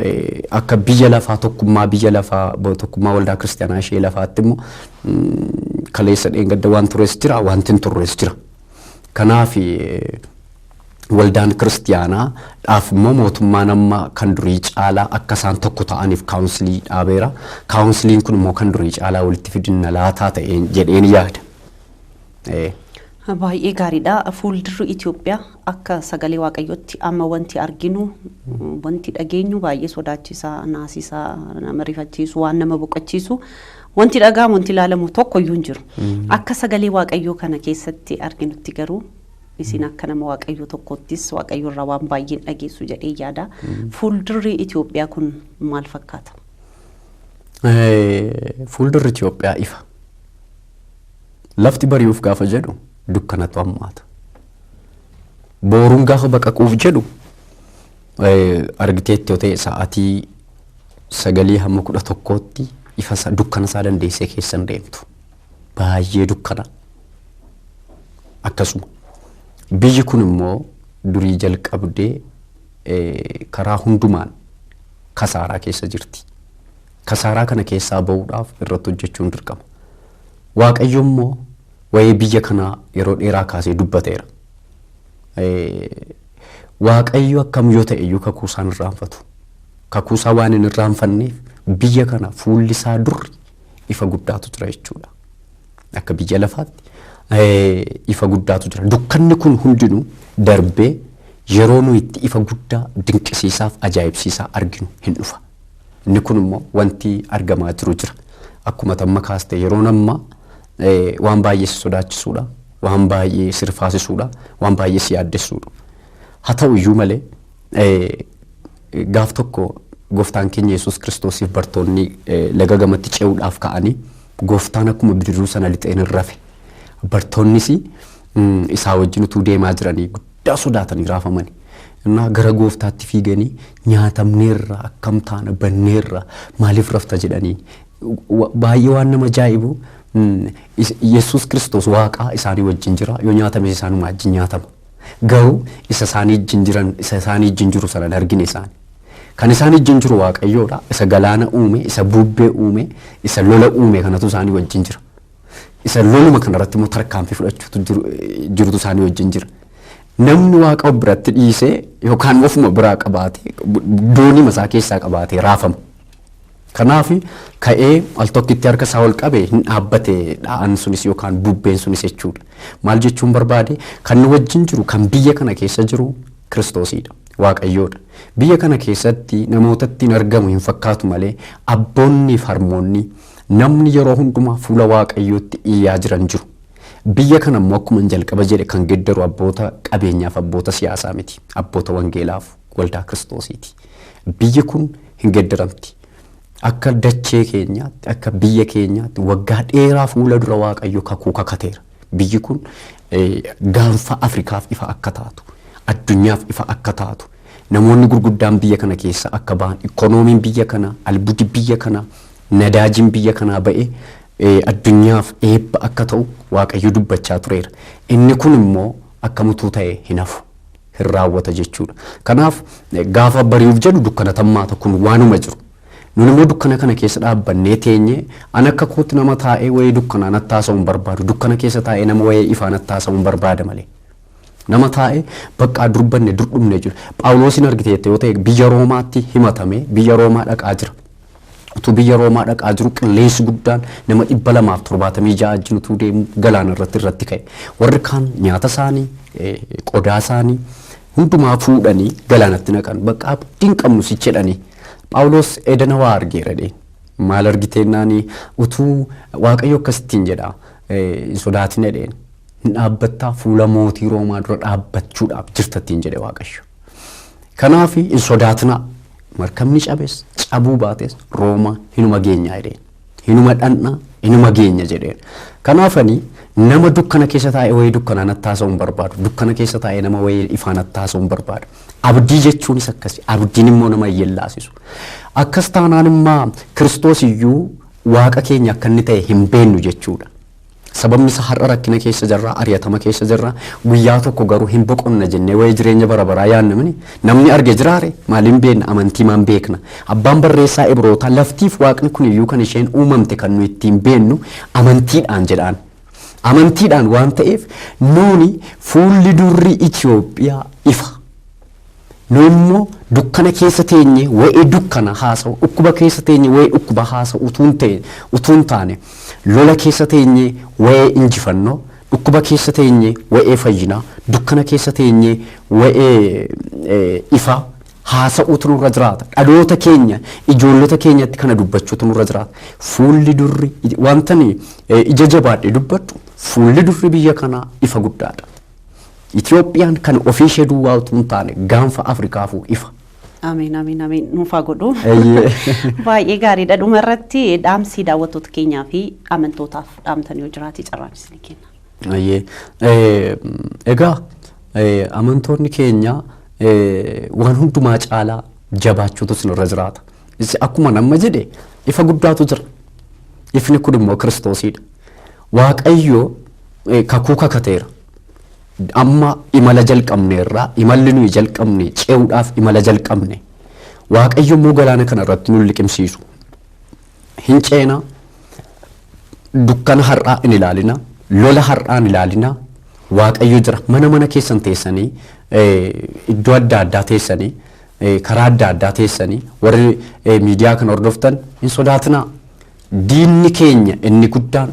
akka biyya lafaa tokkummaa biyya lafaa tokkummaa waldaa kiristaanaa ishee lafaatti immoo kaleessa dheengadda waan turres jira, wanti hin turres jira. Kanaaf waldaan kiristaanaa dhaaf immoo mootummaan amma kan durii caalaa akka isaan tokko ta'aniif kaawunsilii dhaabeera. Kaawunsiliin kun immoo kan durii caalaa walitti fidinna laataa ta'een jedheen yaada. Baay'ee gaariidha. Fuuldurri Itoophiyaa akka sagalee Waaqayyootti amma wanti arginu, wanti dhageenyu baay'ee sodaachisaa, naasisaa, nama rifachiisu, waan nama boqochiisu, wanti dhagahamu, wanti ilaalamu tokko iyyuu hin jiru. Akka sagalee Waaqayyoo kana keessatti arginutti garuu isin akka nama Waaqayyoo tokkottis Waaqayyoo irraa waan baay'een dhageessu jedhee yaada. Fuuldurri Itoophiyaa kun maal fakkaata? Fuuldurri Itoophiyaa ifa. Lafti bari'uuf gaafa jedhu dukkanatu hammaata. Booruun gaafa baqaquuf jedhu argiteetti yoo ta'e sa'aatii 9 hamma 11tti ifa dukkana isaa dandeessee keessan deemtu. Baay'ee dukkana. Akkasuma biyyi kun immoo durii jalqabdee karaa hundumaan kasaaraa keessa jirti. Kasaaraa kana keessaa ba'uudhaaf irratti hojjechuun dirqama. Waaqayyo immoo waa'ee biyya kanaa yeroo dheeraa kaasee dubbateera. Waaqayyo akkam yoo ta'e iyyuu kakuu isaan irraanfatu. Kakuu isaa waan hin irraanfanneef biyya kana fuulli isaa durri ifa guddaatu jira jechuudha. Akka biyya lafaatti ifa guddaatu jira. Dukkanni kun hundinuu darbee yeroo nuyi itti ifa guddaa dinqisiisaaf ajaa'ibsiisaa arginu hin dhufa. Inni kun immoo wanti argamaa jiru jira. Akkuma tamma kaaste yeroo ammaa waan baay'ee si sodaachisuudha, waan baay'ee si rifaasisuudha, waan baay'ee si yaaddessuudha. Haa ta'u iyyuu malee gaaf tokko gooftaan keenya Yesuus Kiristoosiif bartoonni laga gamatti ce'uudhaaf ka'anii gooftaan akkuma bidiruu sana lixeen hin rafe. Bartoonnis isaa wajjin utuu deemaa jiranii guddaa sodaatanii raafamani. Innaa gara gooftaatti fiiganii nyaatamneerra akkam taana banneerra maaliif rafta jedhanii baay'ee waan nama ajaa'ibu. Yesuus Kiristoos waaqaa isaanii wajjin jira. Yoo nyaatame isaanuma wajjin nyaatama. Garuu isa isaanii wajjin jiran, isa isaanii wajjin jiru sana hin argine isaanii. Kan isaanii wajjin jiru Waaqayyoodha. Isa galaana uume, isa bubbee uume, isa lola uume kanatu isaanii wajjin jira. Isa loluma kanarratti immoo tarkaanfii fudhachuutu jirutu isaanii wajjin jira. namni waaqa biratti dhiisee yookaan ofuma biraa qabaatee doonii masaa keessaa qabaatee raafama. Kanaaf ka'ee al tokkitti harka isaa ol qabee hin dhaabbate dha'an sunis yookaan bubbeen sunis jechuudha. Maal jechuun barbaade kan nu wajjin jiru kan biyya kana keessa jiru Kiristoosidha. Waaqayyoodha. Biyya kana keessatti namootatti hin argamu hin fakkaatu malee abboonni fi harmoonni namni yeroo hundumaa fuula Waaqayyootti iyyaa jiran jiru. Biyya kana immoo akkuma jalqaba jedhe kan geddaru abboota qabeenyaaf abboota siyaasaa miti. Abboota wangeelaaf waldaa Kiristoosiiti. Biyyi kun hin geddaramti. Akka dachee keenyaatti akka biyya keenyaatti waggaa dheeraa fuula dura Waaqayyo kakuu kakateera. Biyyi kun gaanfa Afrikaaf ifa akka taatu, addunyaaf ifa akka taatu, namoonni gurguddaan biyya kana keessa akka ba'an, ikoonomiin biyya kana, albuudi biyya kana, nadaajiin biyya kanaa ba'ee addunyaaf eebba akka ta'u Waaqayyo dubbachaa tureera. Inni kun immoo akka mutuu ta'e hin hafu, hin raawwata jechuudha. Kanaaf gaafa bari'uuf jedhu dukkanatammaata kun waanuma jiru. Nuni immoo dukkana kana keessa dhaabbannee teenye an akka kootti nama taa'ee wayii dukkanaa natti haasa'uun barbaadu. Dukkana keessa taa'ee nama wayii ifaa natti haasa'uun barbaada malee. Nama taa'ee bakka durbanne durdhumne jiru. Phaawulosin argiteette yoo ta'e biyya Roomaatti himatame biyya Roomaa dhaqaa jira. Utuu biyya Roomaa dhaqaa jiru qilleensi guddaan nama 276 ajjin utuu deemu galaana irratti ka'e. Warri kaan nyaata isaanii, qodaa isaanii hundumaa fuudhanii galaanatti naqan. Bakka abdiin qabnu sichi jedhanii. Phaawulos edana waa argeera dheen. Maal argiteennaani utuu Waaqayyo akkasittiin jedha sodaatina dheen. Hin dhaabbattaa fuula mootii Roomaa dura dhaabbachuudhaaf jirtattiin jedhe Waaqayyo. Kanaaf hin sodaatinaa. Markabni cabes cabuu baates Roomaa hinuma geenyaa jedheen. Hinuma dhandhaa hinuma geenya jedheen. Kanaafani nama dukkana keessa taa'ee wayii dukkanaa natti haasa'uun barbaadu. Dukkana keessa taa'ee nama wayii ifaa natti haasa'uun barbaadu. Abdii jechuunis akkasi. Abdiin immoo nama yellaasisu. Akkas taanaan immoo Kiristoos iyyuu Waaqa keenya akka inni ta'e hin beennu jechuudha. Sababni isaa har'a rakkina keessa jirra, ari'atama keessa jirra. Guyyaa tokko garuu hin boqonna jennee wayii jireenya bara baraa yaadnamni. Namni arge jiraare maaliin beenna amantii maan beekna. Abbaan barreessaa Ibrootaa laftiif Waaqni kun iyyuu kan isheen uumamte kan nu ittiin beennu amantiidhaan jedhaan. Amantiidhaan waan ta'eef nuuni fuulli durri Itoophiyaa ifa. Nu immoo dukkana keessa teenye wa'ee dukkana haasa'u, dhukkuba keessa teenye wa'ee dhukkuba haasa'u utuun taane, lola keessa teenye wa'ee injifannoo, dhukkuba keessa teenye wa'ee fayyinaa, dukkana keessa teenye wa'ee ifa haasa'uutu nurra jiraata. Dhaloota keenya, ijoollota keenyatti kana dubbachuutu nurra jiraata. Fuulli durri wantani ija jabaadhe dubbadhu, fuulli durri biyya kanaa ifa guddaadha. Itoophiyaan kan ofii ishee duwwaa utuu hin taane gaanfa Afrikaafuu ifa. Ameen ameen ameen nuufaa godhu. Baay'ee gaariidha. Dhuma irratti dhaamsi daawwattoota keenyaa fi amantootaaf dhaamtanii yoo jiraate carraanis ni kenna. Egaa amantoonni keenya waan hundumaa caalaa jabaachuutu sinirra jiraata. Akkuma nama jedhe ifa guddaatu jira. Ifni kun immoo Kiristoosidha. Waaqayyo kakuu kakateera. Amma imala jalqabneerraa imalli nuyi jalqabne ce'uudhaaf imala jalqabne Waaqayyo immoo galaana kana irratti nu liqimsiisu hin ceena dukkana har'aa in ilaalina lola har'aa in ilaalina Waaqayyo jira mana keessan teessanii iddoo adda addaa teessanii karaa adda addaa teessanii warri miidiyaa kana hordoftan hin sodaatinaa diinni keenya inni guddaan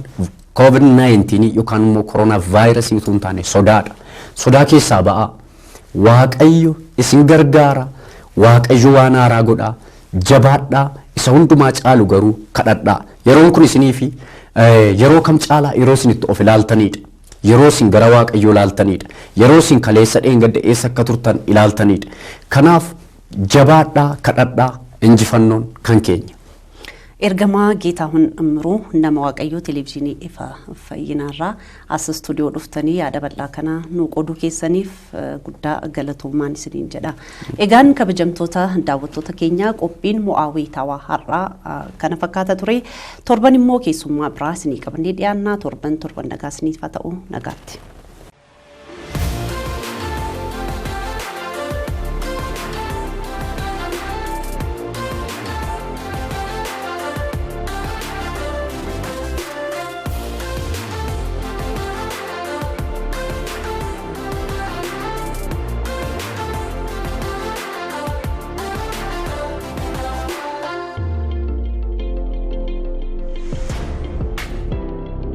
COVID-19 yookaan immoo corona virus utuu hin taane sodaadha. Sodaa keessaa ba'a. Waaqayyo isin gargaara. Waaqayyo waan haaraa godha. Jabaadhaa. Isa hundumaa caalu garuu kadhadhaa. Yeroon kun isinii fi yeroo kam caalaa yeroo isin itti of ilaaltanidha. Yeroo isin gara Waaqayyoo ilaaltanidha. Yeroo isin kaleessa dheengadda eessa akka turtan ilaaltanidha. Kanaaf jabaadhaa kadhadhaa injifannoon kan keenya. Ergamaa Geetaahun Imruu nama Waaqayyoo televezyiinii ifa fayyinaarraa as istuudiyoo dhuftanii yaada bal'aa kana nu qooduu keessaniif guddaa galatoomaan isiniin jedha. Egaan kabajamtoota daawwattoota keenyaa qophiin mo'aawii taawaa har'aa kana fakkaata ture. Torban immoo keessummaa biraa isinii qabannee dhiyaannaa torban nagaa isiniif haa ta'u nagaatti.